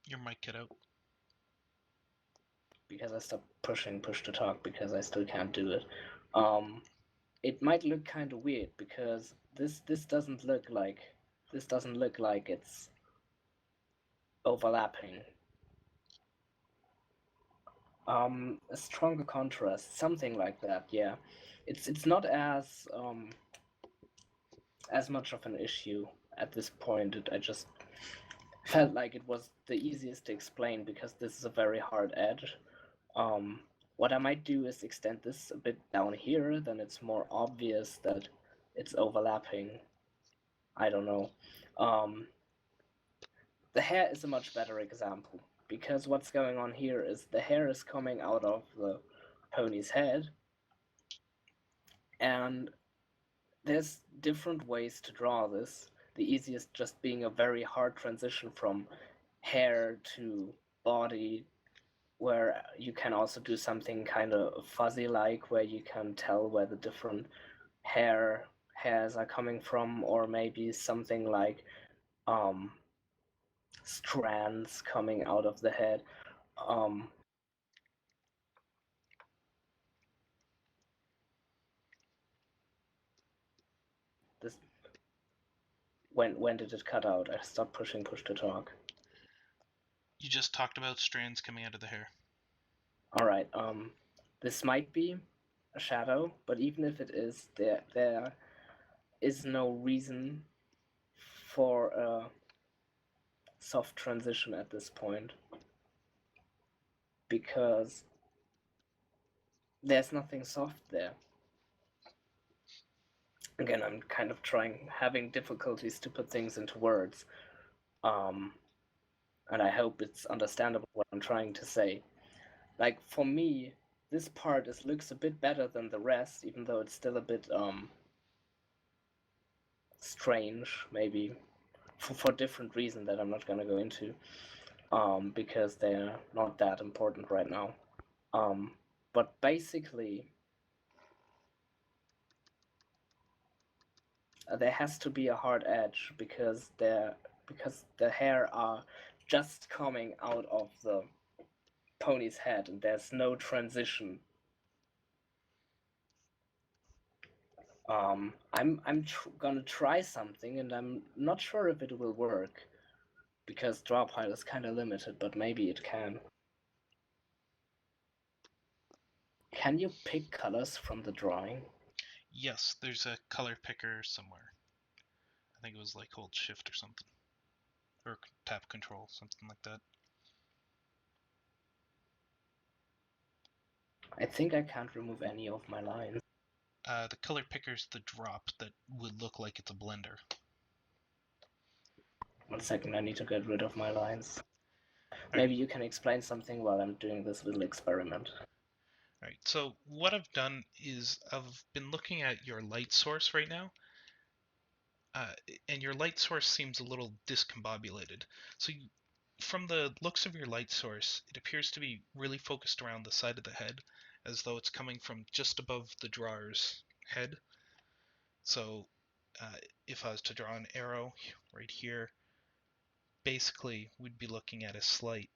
Your mic cut out. because I stopped pushing push to talk because I still can't do it. It might look kind of weird because this doesn't look like it's overlapping. A stronger contrast, something like that. Yeah, it's not as much of an issue at this point. I just felt like it was the easiest to explain because this is a very hard edge. What I might do is extend this a bit down here, then it's more obvious that it's overlapping. I don't know. The hair is a much better example because what's going on here is the hair is coming out of the pony's head, and there's different ways to draw this. The easiest just being a very hard transition from hair to body, where you can also do something kind of fuzzy like, where you can tell where the different hairs are coming from, or maybe something like strands coming out of the head. This when did it cut out? I stopped pushing push to talk. You just talked about strands coming out of the hair. All right. This might be a shadow, but even if it is, there is no reason for a soft transition at this point because there's nothing soft there. Again, I'm kind of having difficulties to put things into words. And I hope it's understandable what I'm trying to say. Like, for me, this part looks a bit better than the rest, even though it's still a bit strange, maybe, for different reasons that I'm not gonna go into, because they're not that important right now. But basically, there has to be a hard edge because the hair are just coming out of the pony's head and there's no transition. I'm gonna try something and I'm not sure if it will work because draw pile is kind of limited, but maybe it can. Can you pick colors from the drawing? Yes, there's a color picker somewhere. I think it was like hold shift or something. Or tap control, something like that. I think I can't remove any of my lines. The color picker's the drop that would look like it's a blender. 1 second, I need to get rid of my lines. Alright. Maybe you can explain something while I'm doing this little experiment. Alright, so what I've done is I've been looking at your light source right now, and your light source seems a little discombobulated. So from the looks of your light source, it appears to be really focused around the side of the head, as though it's coming from just above the drawer's head. So if I was to draw an arrow right here, basically we'd be looking at a slight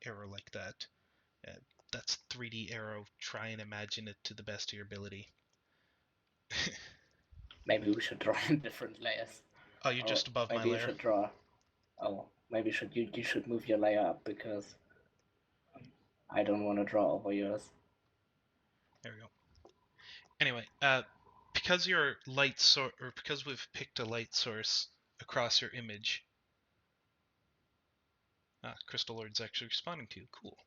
arrow like that. That's 3D arrow. Try and imagine it to the best of your ability. Maybe we should draw in different layers. Oh, you're just above my maybe you layer. should draw. Oh, maybe you should move your layer up because I don't want to draw over yours. There we go. Anyway, because your light source, or because we've picked a light source across your image, Crystal Lord's actually responding to you. Cool.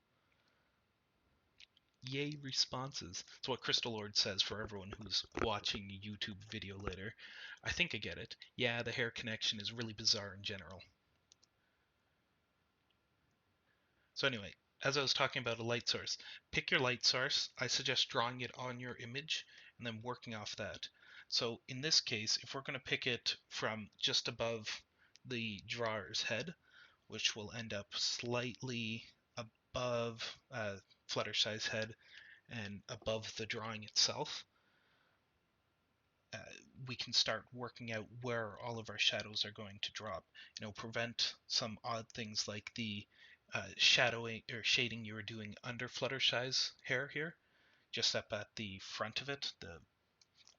Yay, responses. That's what Crystal Lord says for everyone who's watching a YouTube video later. I think I get it. Yeah, the hair connection is really bizarre in general. So anyway, as I was talking about a light source, pick your light source. I suggest drawing it on your image and then working off that. So in this case, if we're going to pick it from just above the drawer's head, which will end up slightly above Fluttershy's head and above the drawing itself, we can start working out where all of our shadows are going to drop. Prevent some odd things like the shadowing or shading you were doing under Fluttershy's hair here, just up at the front of it,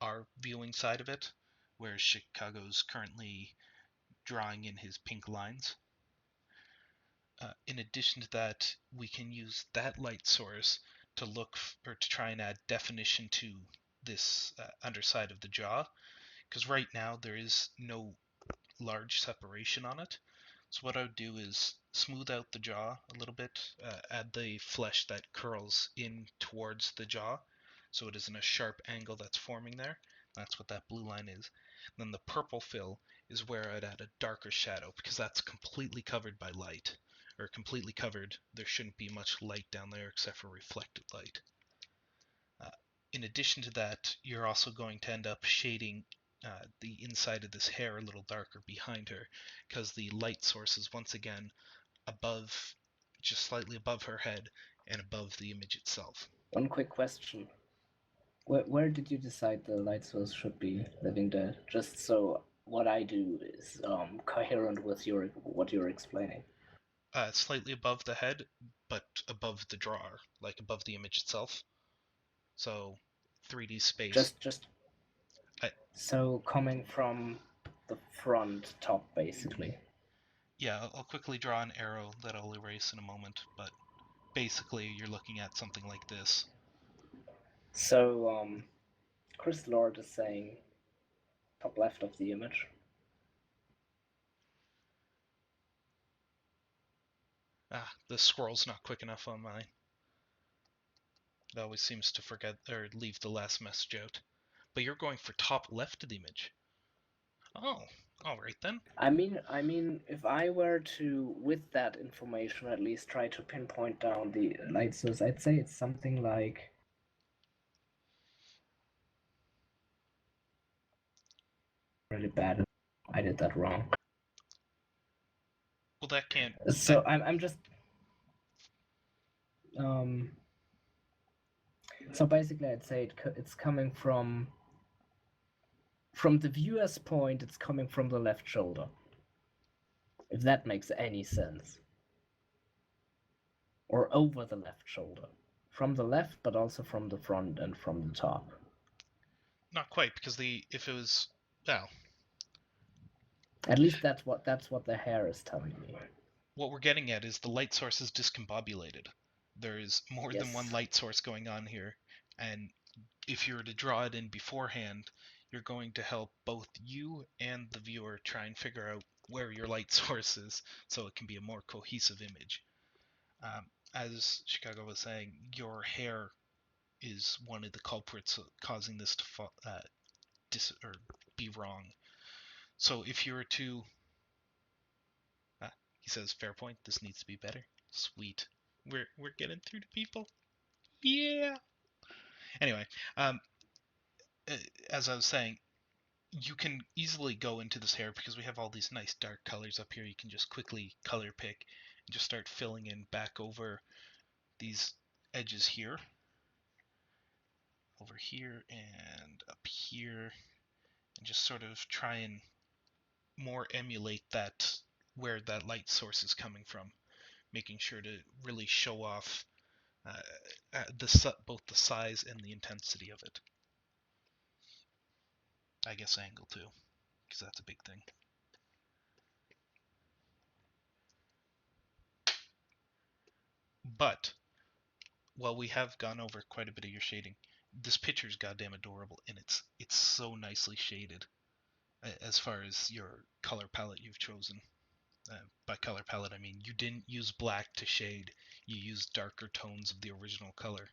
our viewing side of it, where Shikogo's currently drawing in his pink lines. In addition to that, we can use that light source to look or to try and add definition to this underside of the jaw, because right now there is no large separation on it. So what I would do is smooth out the jaw a little bit, add the flesh that curls in towards the jaw, so it isn't a sharp angle that's forming there. That's what that blue line is. And then the purple fill is where I'd add a darker shadow, because that's completely covered by light. Or completely covered, there shouldn't be much light down there except for reflected light. In addition to that, you're also going to end up shading the inside of this hair a little darker behind her, because the light source is once again above, just slightly above her head and above the image itself. One quick question. Where did you decide the light source should be Living Dead? Just so what I do is coherent with what you're explaining. Slightly above the head, but above the drawer, like above the image itself. So 3D space. So coming from the front top, basically. Yeah, I'll quickly draw an arrow that I'll erase in a moment, but basically you're looking at something like this. So Chris Lord is saying top left of the image. The scroll's not quick enough on mine. It always seems to forget or leave the last message out. But you're going for top left of the image. Oh, all right then. I mean, if I were to, with that information, at least try to pinpoint down the light source, I'd say it's something like. Really bad. I did that wrong. Well, that can't. So I'm just. So basically, I'd say it's coming from from the viewer's point, it's coming from the left shoulder. If that makes any sense. Or over the left shoulder. From the left, but also from the front and from the top. Not quite, because if it was, well, At least that's what the hair is telling me. what we're getting at is the light source is discombobulated. There is more than one Yes. light source going on here, and if you were to draw it in beforehand, you're going to help both you and the viewer try and figure out where your light source is, so it can be a more cohesive image. As Shikogo was saying, your hair is one of the culprits causing this to be wrong. So if you were to, he says, fair point. This needs to be better. Sweet, we're getting through to people. Yeah. Anyway, as I was saying, you can easily go into this hair because we have all these nice dark colors up here. You can just quickly color pick and just start filling in back over these edges here, over here, and up here, and just sort of try and more emulate that where that light source is coming from, making sure to really show off both the size and the intensity of it. I guess angle too, because that's a big thing. But while we have gone over quite a bit of your shading, this picture is goddamn adorable, and it's so nicely shaded as far as your color palette you've chosen. By color palette, I mean you didn't use black to shade, you used darker tones of the original color.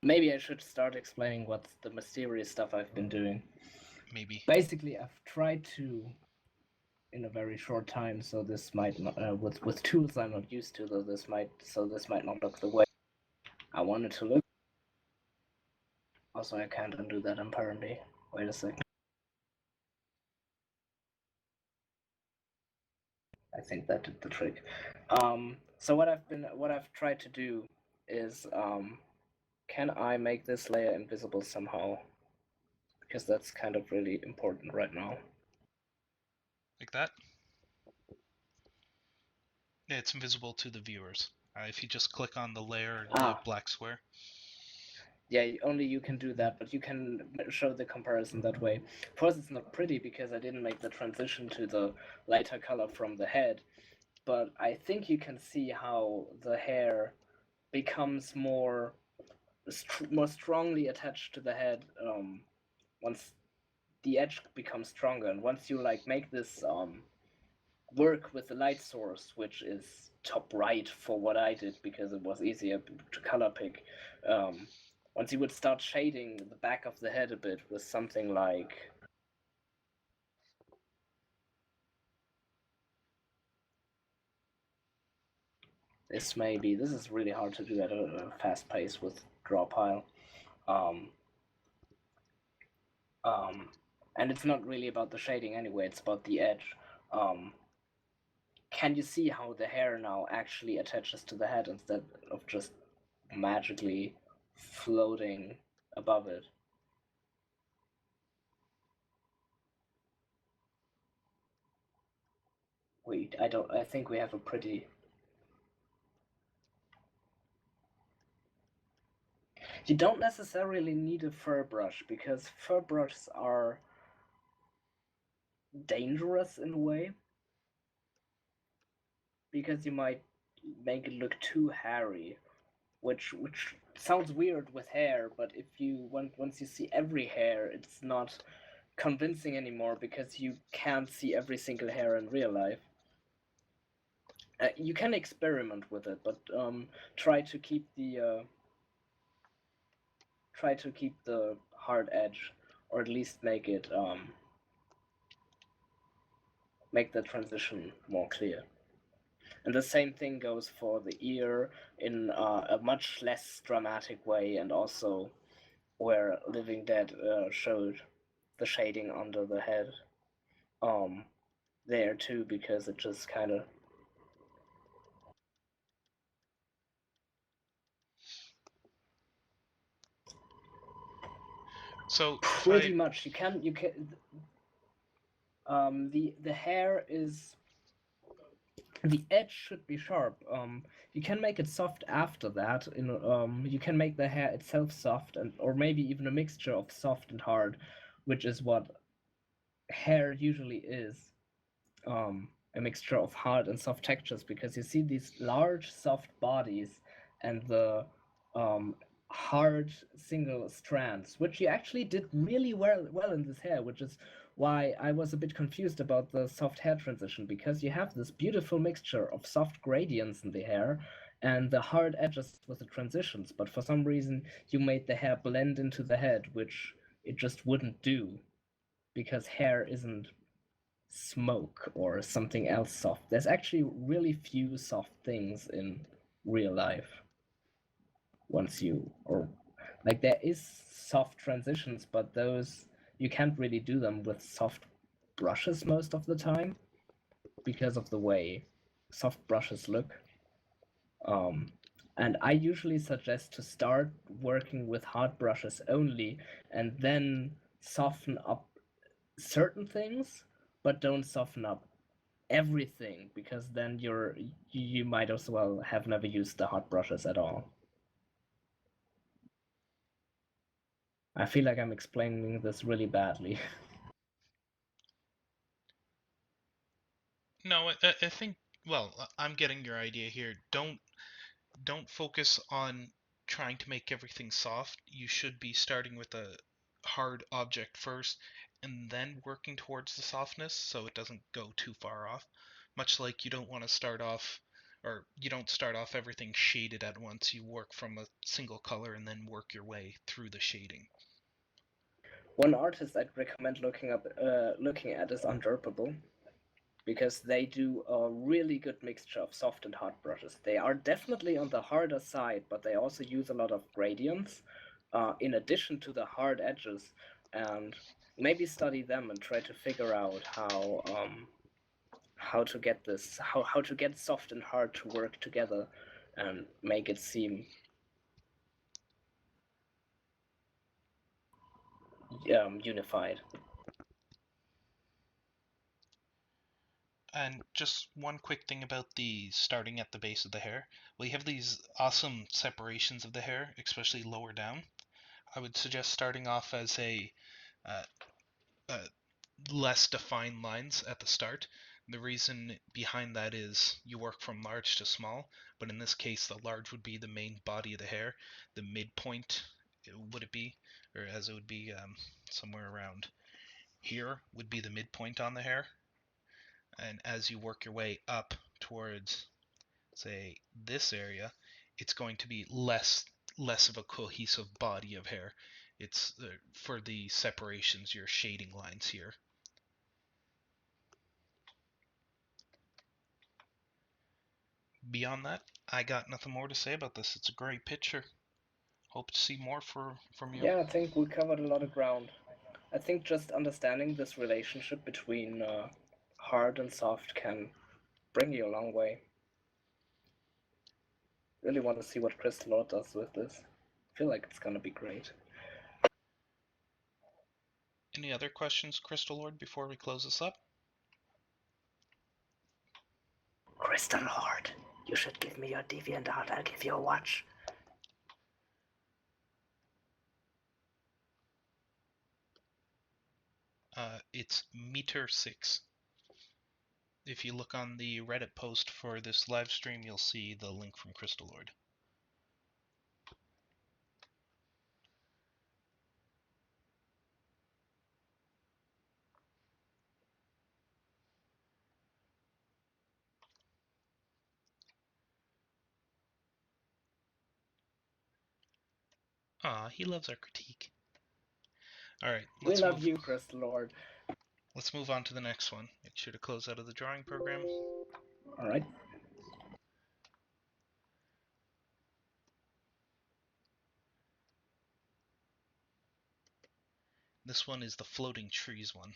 Maybe I should start explaining what's the mysterious stuff I've been doing. Maybe. Basically, I've tried to, in a very short time, so this might not, with tools I'm not used to, though this might not look the way I want it to look. Also, I can't undo that apparently. Wait a second. I think that did the trick. So what I've tried to do is, can I make this layer invisible somehow? Because that's kind of really important right now. Like that? Yeah, it's invisible to the viewers. If you just click on the layer, the black square. Yeah, only you can do that, but you can show the comparison that way. Of course, it's not pretty because I didn't make the transition to the lighter color from the head, but I think you can see how the hair becomes more strongly attached to the head once the edge becomes stronger, and once you like make this work with the light source, which is top right for what I did because it was easier to color pick. Once you would start shading the back of the head a bit with something like this, maybe this is really hard to do at a fast pace with draw pile. And it's not really about the shading anyway, it's about the edge. Can you see how the hair now actually attaches to the head instead of just magically floating above it? Wait, I think we have a pretty... You don't necessarily need a fur brush, because fur brushes are dangerous in a way. Because you might make it look too hairy, which sounds weird with hair, but if you once you see every hair, it's not convincing anymore because you can't see every single hair in real life. You can experiment with it, but try to keep the hard edge, or at least make it make the transition more clear. And the same thing goes for the ear in a much less dramatic way, and also where Living Dead showed the shading under the head there too, because it just kind of... So if Pretty I much. You can. The hair is. The edge should be sharp. You can make it soft after that. You can make the hair itself soft, or maybe even a mixture of soft and hard, which is what hair usually is. A mixture of hard and soft textures, because you see these large soft bodies and the hard single strands, which you actually did really well in this hair, which is why I was a bit confused about the soft hair transition, because you have this beautiful mixture of soft gradients in the hair and the hard edges with the transitions, but for some reason you made the hair blend into the head, which it just wouldn't do, because hair isn't smoke or something else soft. There's actually really few soft things in real life. There is soft transitions, but those you can't really do them with soft brushes most of the time because of the way soft brushes look. And I usually suggest to start working with hard brushes only and then soften up certain things, but don't soften up everything, because then you might as well have never used the hard brushes at all. I feel like I'm explaining this really badly. no, I think I'm getting your idea here. Don't focus on trying to make everything soft. You should be starting with a hard object first and then working towards the softness so it doesn't go too far off. Much like you don't want to start off, or you don't start off everything shaded at once. You work from a single color and then work your way through the shading. One artist I'd recommend looking at is Undurpable, because they do a really good mixture of soft and hard brushes. They are definitely on the harder side, but they also use a lot of gradients in addition to the hard edges. And maybe study them and try to figure out how to get how to get soft and hard to work together and make it seem unified. And just one quick thing about the starting at the base of the hair. Well, you have these awesome separations of the hair, especially lower down. I would suggest starting off as uh, uh, less defined lines at the start. The reason behind that is you work from large to small, but in this case, the large would be the main body of the hair. The midpoint, would it be, or as it would be somewhere around here, would be the midpoint on the hair. And as you work your way up towards, say, this area, it's going to be less of a cohesive body of hair. It's for the separations, your shading lines here. Beyond that, I got nothing more to say about this. It's a great picture. Hope to see more from you. Yeah, I think we covered a lot of ground. I think just understanding this relationship between hard and soft can bring you a long way. Really want to see what Crystal Lord does with this. I feel like it's gonna be great. Any other questions, Crystal Lord, before we close this up? Crystal Lord, you should give me your DeviantArt. I'll give you a watch. It's meter6. If you look on the Reddit post for this live stream, you'll see the link from Crystal Lord. He loves our critique. Alright, We love you, Crystal Lord. Let's move on to the next one. Make sure to close out of the drawing program. Alright. This one is the floating trees one.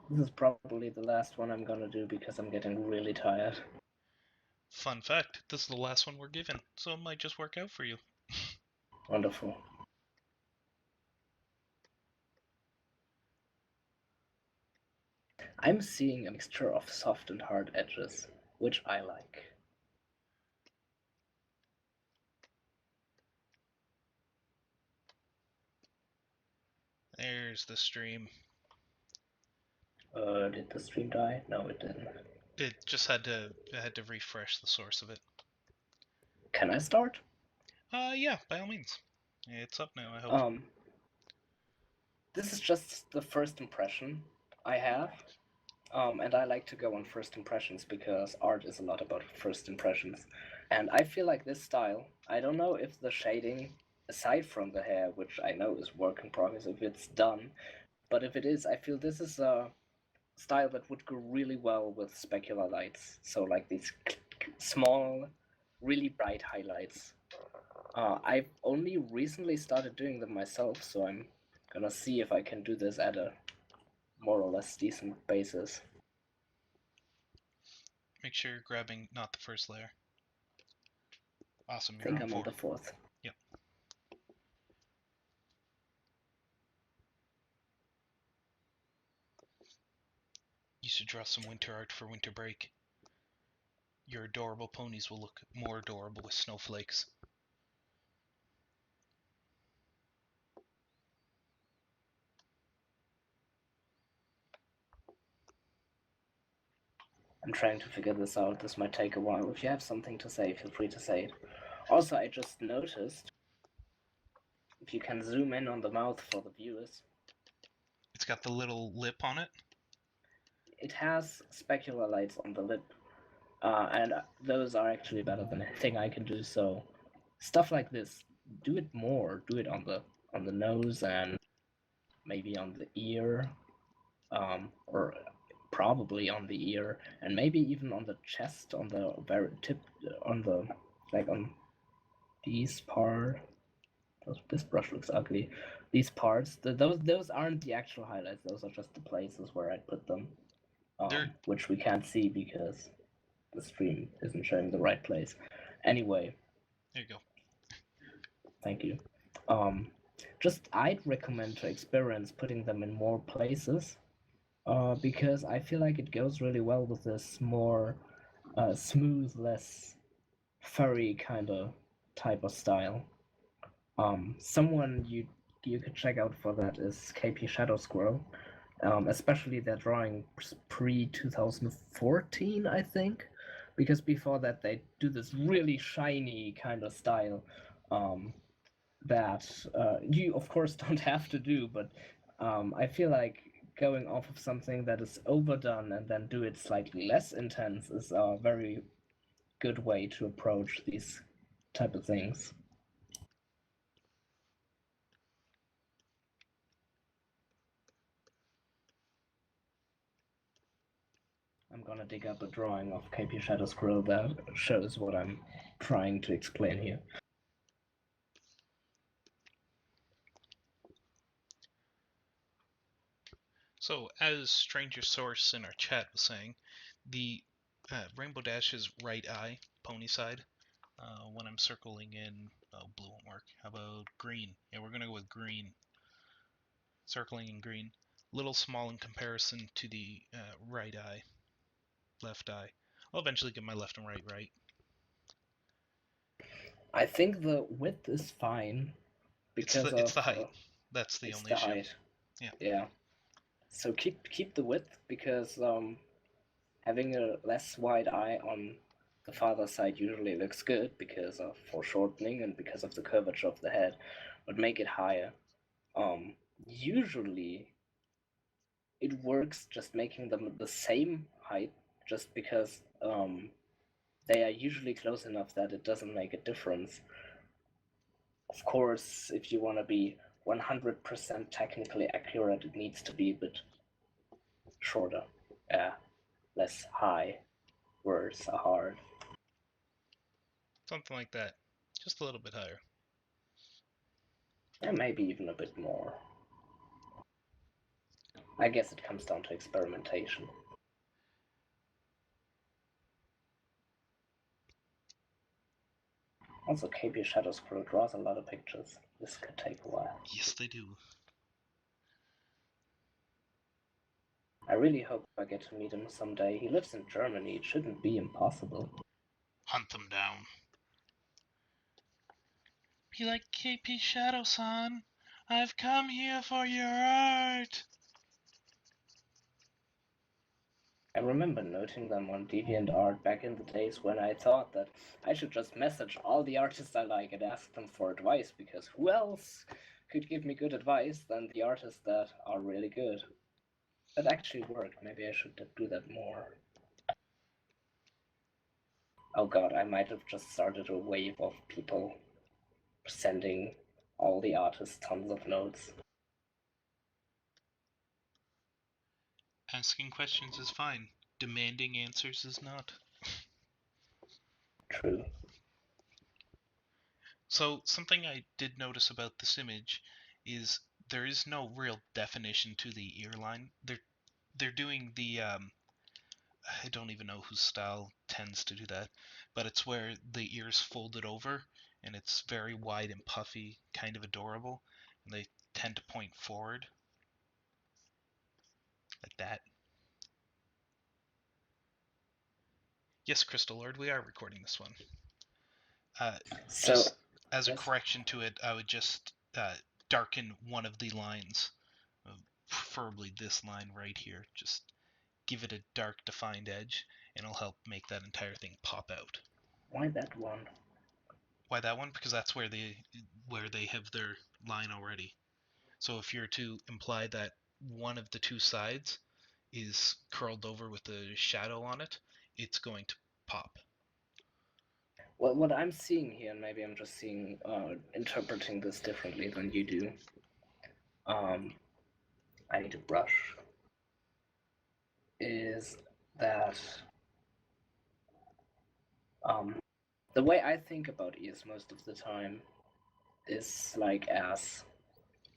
This is probably the last one I'm gonna do because I'm getting really tired. Fun fact, this is the last one we're given, so it might just work out for you. Wonderful. I'm seeing a mixture of soft and hard edges, which I like. There's the stream. Did the stream die? No, it didn't. It just had to refresh the source of it. Can I start? Yeah, by all means. It's up now, I hope. This is just the first impression I have. And I like to go on first impressions because art is a lot about first impressions. And I feel like this style, I don't know if the shading, aside from the hair, which I know is work in progress, if it's done, but if it is, I feel this is a style that would go really well with specular lights. So like these small, really bright highlights. I've only recently started doing them myself, so I'm gonna see if I can do this at a more or less decent basis. Make sure you're grabbing not the first layer. Awesome, I you're think on I'm 4. on the fourth. Yep. You should draw some winter art for winter break. Your adorable ponies will look more adorable with snowflakes. I'm trying to figure this out. This might take a while. If you have something to say, feel free to say it. Also, I just noticed, if you can zoom in on the mouth for the viewers, It's got the little lip on it. it has specular lights on the lip. And those are actually better than anything I can do, so stuff like this, do it more. Do it on the nose and maybe on the ear, or probably on the ear, and maybe even on the chest, on the very tip, on the, like on these part. This brush looks ugly. These parts, those aren't the actual highlights. Those are just the places where I put them, which we can't see because the stream isn't showing the right place. Anyway. There you go. Thank you. Just I'd recommend to experience putting them in more places, because I feel like it goes really well with this more smooth, less furry kind of type of style. Someone you could check out for that is KP Shadow Squirrel, especially their drawing pre 2014, I think, because before that they do this really shiny kind of style. That you of course don't have to do, but I feel like going off of something that is overdone and then do it slightly less intense is a very good way to approach these type of things. I'm gonna dig up a drawing of KP Shadow Squirrel that shows what I'm trying to explain here. So, as Stranger Source in our chat was saying, the Rainbow Dash is right eye, pony side. When I'm circling in, blue won't work. How about green? Yeah, we're gonna go with green. Circling in green. Little small in comparison to the right eye, left eye. I'll eventually get my left and right. I think the width is fine because it's the height. That's the it's only the issue. height. Yeah. Yeah. So keep the width because having a less wide eye on the father side usually looks good because of foreshortening and because of the curvature of the head, but make it higher. Usually it works just making them the same height, just because they are usually close enough that it doesn't make a difference. Of course, if you want to be 100% technically accurate, it needs to be a bit shorter, less high. Words are hard. Something like that. Just a little bit higher. And maybe even a bit more. I guess it comes down to experimentation. Also, KB Shadow School draws a lot of pictures. This could take a while. Yes, they do. I really hope I get to meet him someday. He lives in Germany. It shouldn't be impossible. Hunt them down. Be like, KP Shadow-san, I've come here for your art. I remember noting them on DeviantArt back in the days when I thought that I should just message all the artists I like and ask them for advice, because who else could give me good advice than the artists that are really good? That actually worked. Maybe I should do that more. Oh god, I might have just started a wave of people sending all the artists tons of notes. Asking questions is fine. Demanding answers is not. True. So something I did notice about this image is there is no real definition to the ear line. They're doing the I don't even know whose style tends to do that, but it's where the ears folded over and it's very wide and puffy, kind of adorable, and they tend to point forward like that. Yes, Crystal Lord, we are recording this one. So, Just as a yes. correction to it, I would just darken one of the lines, preferably this line right here. Just give it a dark, defined edge, and it'll help make that entire thing pop out. Why that one? Why that one? Because that's where they have their line already. So if you're to imply that one of the two sides is curled over with a shadow on it, it's going to pop. Well, what I'm seeing here, and maybe I'm just interpreting this differently than you do. I need a brush. Is that the way I think about ears most of the time is like as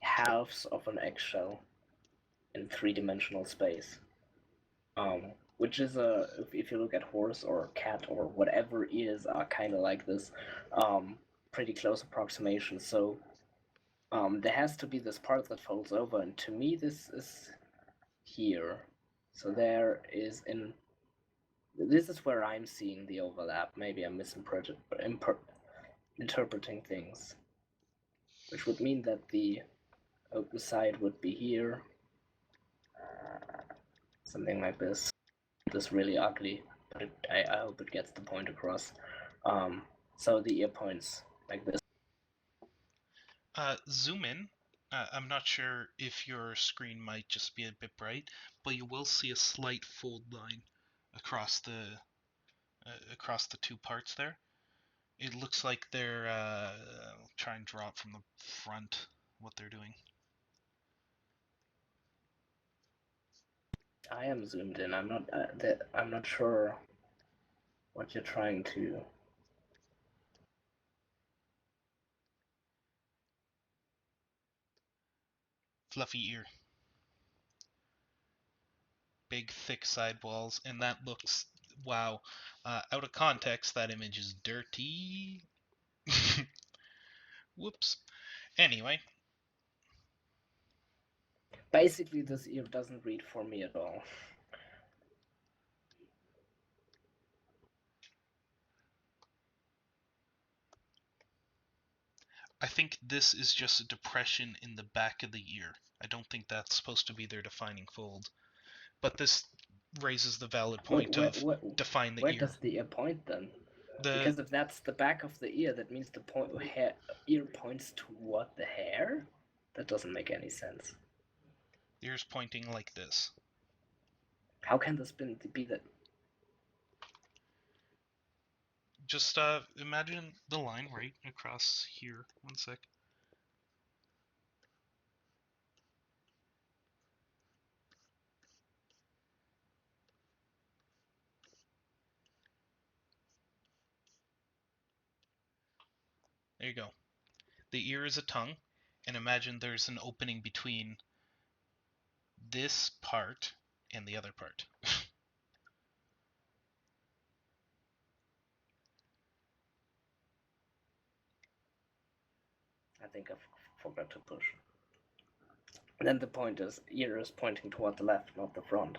halves of an eggshell in three-dimensional space. Which is if you look at horse or cat or whatever ears are kind of like this, pretty close approximation. So there has to be this part that folds over, and to me this is here. So there is this is where I'm seeing the overlap. Maybe I'm interpreting things, which would mean that the open side would be here, something like this. This really ugly, but I hope it gets the point across. So the ear points like this. Zoom in. I'm not sure if your screen might just be a bit bright, but you will see a slight fold line across the two parts there. It looks like they're I'll try and draw it from the front what they're doing. I am zoomed in. I'm not sure what you're trying to. Fluffy ear. Big thick sidewalls, and that looks, wow. Out of context, that image is dirty. Whoops. Anyway. Basically, this ear doesn't read for me at all. I think this is just a depression in the back of the ear. I don't think that's supposed to be their defining fold. But this raises the valid point of define the where ear. does the ear point then? The Because if that's the back of the ear, that means the ear points toward the hair? That doesn't make any sense. ear's pointing like this. How can this be that? Just imagine the line right across here. One sec. There you go. The ear is a tongue, and imagine there's an opening between this part and the other part. think I forgot to push. And then the ear is pointing toward the left, not the front.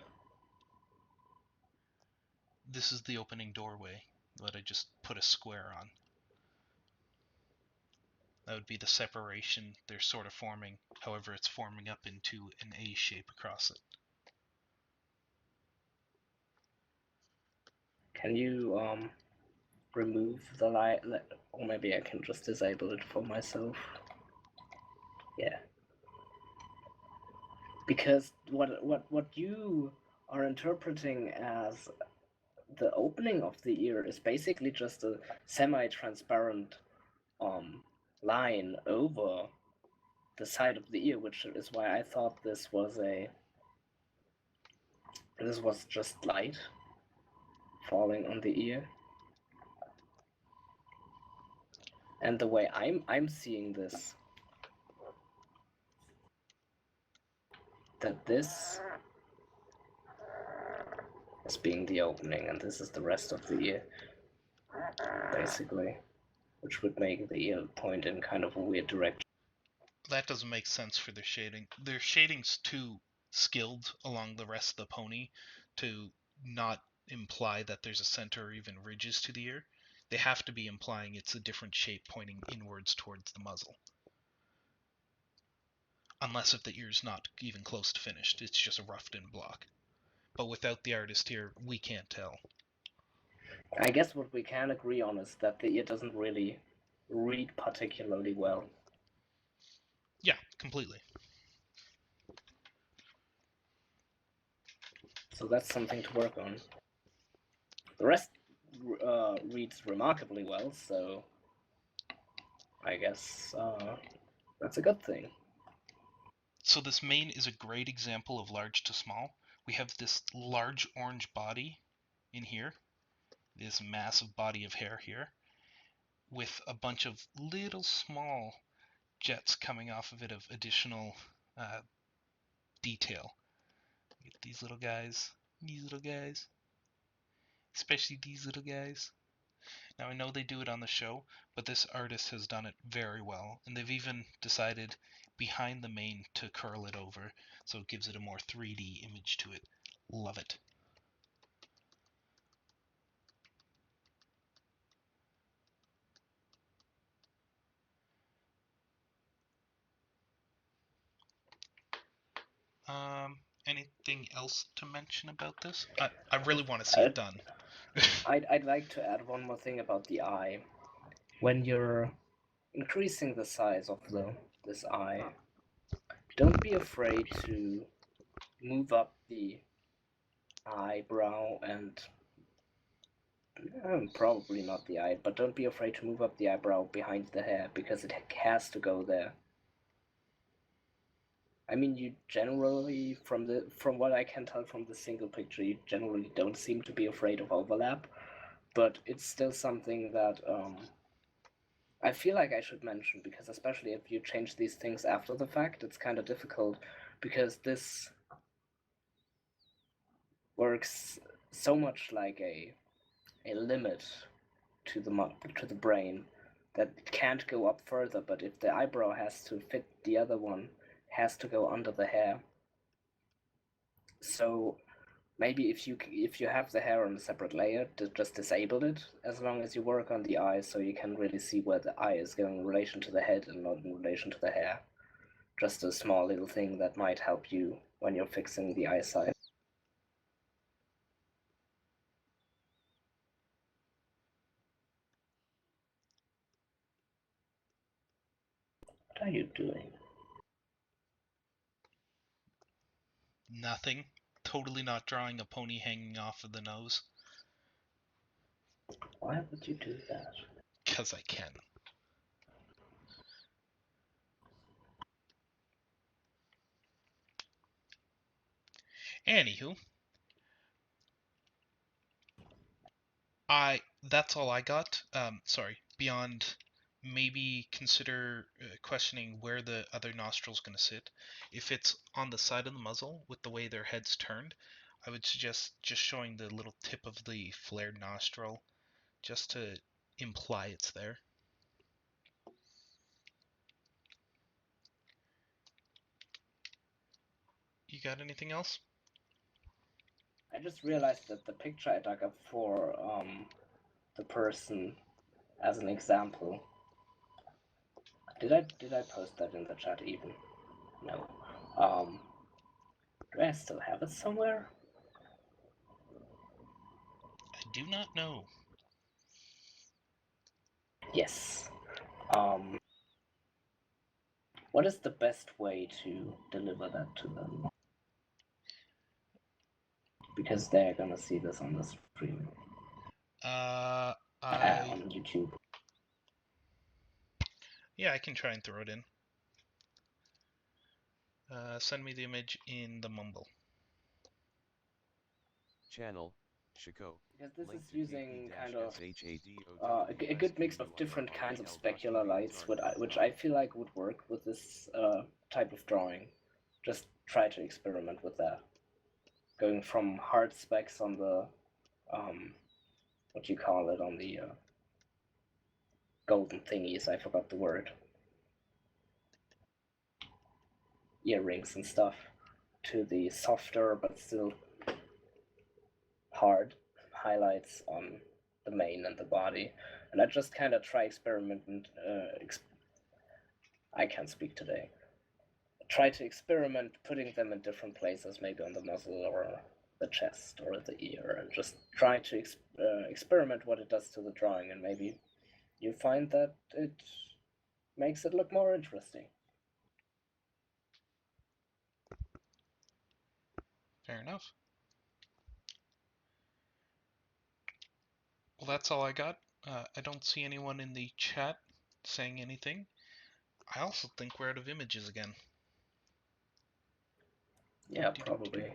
This is the opening doorway that I just put a square on. That would be the separation they're sort of forming. However, it's forming up into an A shape across it. Can you remove the light, or maybe I can just disable it for myself? Yeah. Because what you are interpreting as the opening of the ear is basically just a semi-transparent line over the side of the ear, which is why I thought this was just light falling on the ear. And the way I'm seeing this, that this is being the opening and this is the rest of the ear, basically, which would make the ear point in kind of a weird direction. That doesn't make sense for their shading. Their shading's too skilled along the rest of the pony to not imply that there's a center or even ridges to the ear. They have to be implying it's a different shape pointing inwards towards the muzzle. Unless if the ear's not even close to finished, it's just a roughed in block. But without the artist here, we can't tell. I guess what we can agree on is that the ear doesn't really read particularly well. Yeah, completely. So that's something to work on. The rest reads remarkably well, so I guess that's a good thing. So this mane is a great example of large to small. We have this large orange body in here, this massive body of hair here, with a bunch of little small jets coming off of it of additional detail. Get these little guys, especially these little guys. Now I know they do it on the show, but this artist has done it very well, and they've even decided behind the mane to curl it over, so it gives it a more 3D image to it. Love it. Anything else to mention about this? I really want to see it done. I'd like to add one more thing about the eye. When you're increasing the size of this eye, don't be afraid to move up the eyebrow and probably not the eye, but don't be afraid to move up the eyebrow behind the hair because it has to go there. I mean, you generally, from what I can tell from the single picture, you generally don't seem to be afraid of overlap, but it's still something that I feel like I should mention, because especially if you change these things after the fact, it's kind of difficult, because this works so much like a limit to the brain that it can't go up further, but if the eyebrow has to fit the other one, it has to go under the hair. So maybe if you have the hair on a separate layer, just disable it as long as you work on the eye, so you can really see where the eye is going in relation to the head and not in relation to the hair. Just a small little thing that might help you when you're fixing the eyesight. What are you doing? Nothing. Totally not drawing a pony hanging off of the nose. Why would you do that? Because I can. Anywho, that's all I got. Sorry. Beyond, maybe consider questioning where the other nostril's going to sit. If it's on the side of the muzzle with the way their head's turned, I would suggest just showing the little tip of the flared nostril just to imply it's there. You got anything else? I just realized that the picture I dug up for the person as an example. Did I post that in the chat even? No. Do I still have it somewhere? I do not know. Yes. What is the best way to deliver that to them? Because they're gonna see this on the stream. I On YouTube. Yeah, I can try and throw it in. Send me the image in the mumble. Channel Shikogo. Because this Link is to using kind of KP-SHADOW a good mix of different kinds of specular lights, which I feel like would work with this type of drawing. Just try to experiment with that. Going from hard specs on the what you call it, on the golden thingies, I forgot the word. Earrings and stuff, to the softer but still hard highlights on the mane and the body. And I just kind of try experimenting. I can't speak today. Try to experiment putting them in different places, maybe on the muzzle or the chest or the ear, and just try to experiment what it does to the drawing, and maybe you find that it makes it look more interesting. Fair enough. Well, that's all I got. I don't see anyone in the chat saying anything. I also think we're out of images again. Yeah, probably.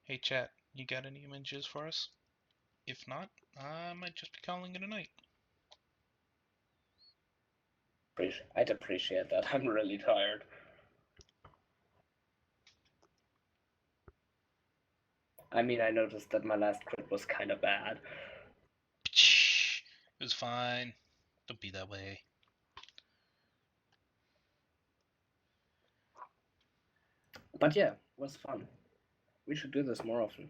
Hey chat, you got any images for us? If not, I might just be calling it a night. I'd appreciate that. I'm really tired. I mean, I noticed that my last crit was kind of bad. It was fine. Don't be that way. But yeah, it was fun. We should do this more often.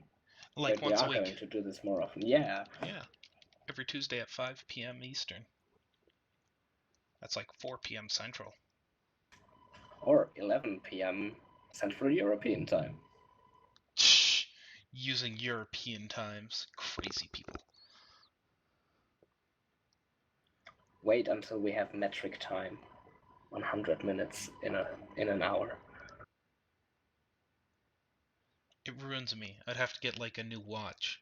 Like Wait, once we a are week. going to do this more often. Yeah. Yeah. Every Tuesday at 5 p.m. Eastern. That's like 4 p.m. Central. Or 11 p.m. Central European time. Using European times. Crazy people. Wait until we have metric time. 100 minutes in an hour. It ruins me. I'd have to get like a new watch.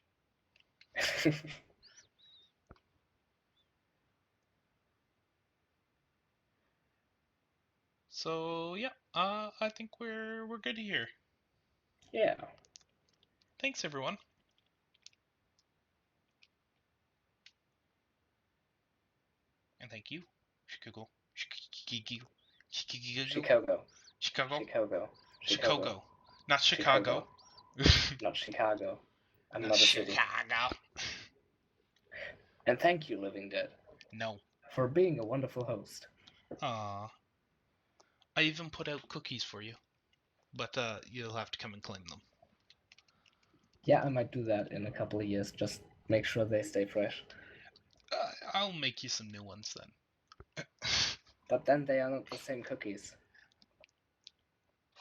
So yeah, I think we're good here. Yeah. Thanks everyone. And thank you, Shikogo. Chicago. Chicago. Chicago. Chicago. Not Chicago. Not Chicago. I'm Not not a city. Chicago. And thank you, Living Dead, No. for being a wonderful host. Aw. I even put out cookies for you. But you'll have to come and claim them. Yeah, I might do that in a couple of years. Just make sure they stay fresh. I'll make you some new ones then. But then they are not the same cookies.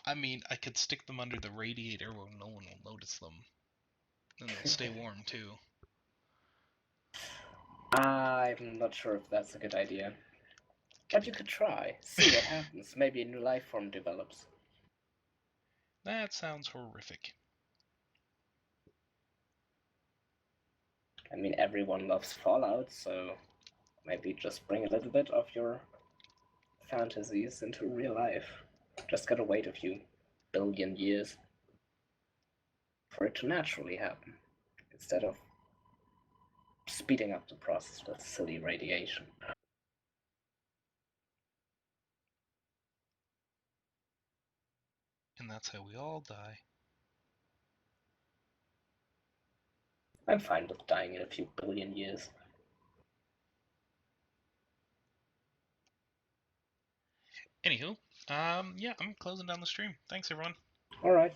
I mean, I could stick them under the radiator where no one will notice them. And they'll stay warm too. I'm not sure if that's a good idea. But you could try. See what happens. Maybe a new life form develops. That sounds horrific. I mean, everyone loves Fallout, so maybe just bring a little bit of your fantasies into real life. Just gotta wait a few billion years for it to naturally happen, instead of speeding up the process with silly radiation. And that's how we all die. I'm fine with dying in a few billion years. Anywho, yeah, I'm closing down the stream. Thanks, everyone. All right.